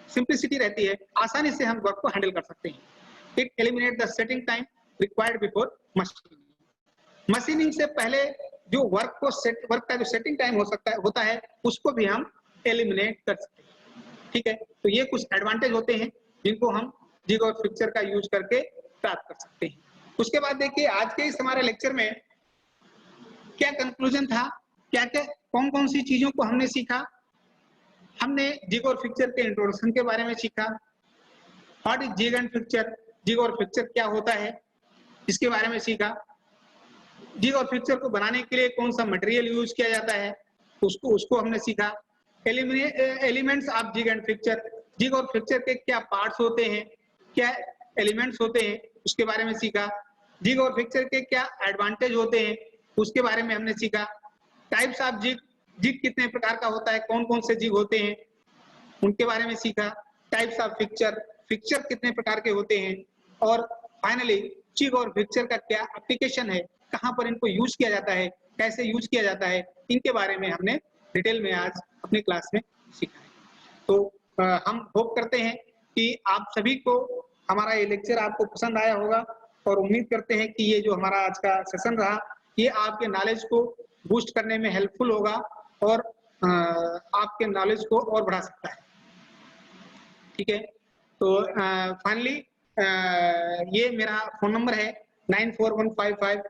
सिंप्लिसिटी रहती है, आसानी से हम वर्क को हैंडल कर सकते हैं। It eliminate the setting time required before machining. Machining से पहले जो वर्क का जो सेटिंग टाइम होता है उसको भी हम एलिमिनेट कर सकते हैं, ठीक है। तो ये कुछ एडवांटेज होते हैं जिनको हम जिग और फिक्सचर का यूज करके प्राप्त कर सकते हैं। उसके बाद देखिए आज के इस हमारे लेक्चर में क्या कंक्लूजन था, क्या क्या कौन कौन सी चीजों को हमने सीखा। हमने जिग और फिक्सचर के इंट्रोडक्शन के बारे में सीखा। What is jig and fixture, jig और फिक्सचर क्या होता है इसके बारे में सीखा। जिग और फिक्सचर को बनाने के लिए कौन सा मटेरियल यूज किया जाता है उसको हमने सीखा। Elements of jig and fixture, jig और फिक्सचर के क्या पार्ट्स होते हैं, क्या एलिमेंट्स होते हैं, उसके बारे में सीखा। जिग और फिक्सचर के क्या एडवांटेज होते हैं उसके बारे में हमने सीखा। टाइप्स ऑफ जिग, जिग कितने प्रकार का होता है, कौन कौन से जिग होते हैं उनके बारे में सीखा। टाइप्स ऑफ फिक्सचर, फिक्सचर कितने प्रकार के होते हैं, और फाइनली जिग और फिक्सचर का क्या एप्लीकेशन है, कहां पर इनको यूज किया जाता है, कैसे यूज किया जाता है, इनके बारे में हमने डिटेल में आज अपनी क्लास में सीखा है। तो हम होप करते हैं कि आप सभी को हमारा ये लेक्चर आपको पसंद आया होगा, और उम्मीद करते हैं कि ये जो हमारा आज का सेशन रहा ये आपके नॉलेज को बूस्ट करने में हेल्पफुल होगा और आपके नॉलेज को और बढ़ा सकता है, ठीक है। तो फाइनली ये मेरा फोन नंबर है 941555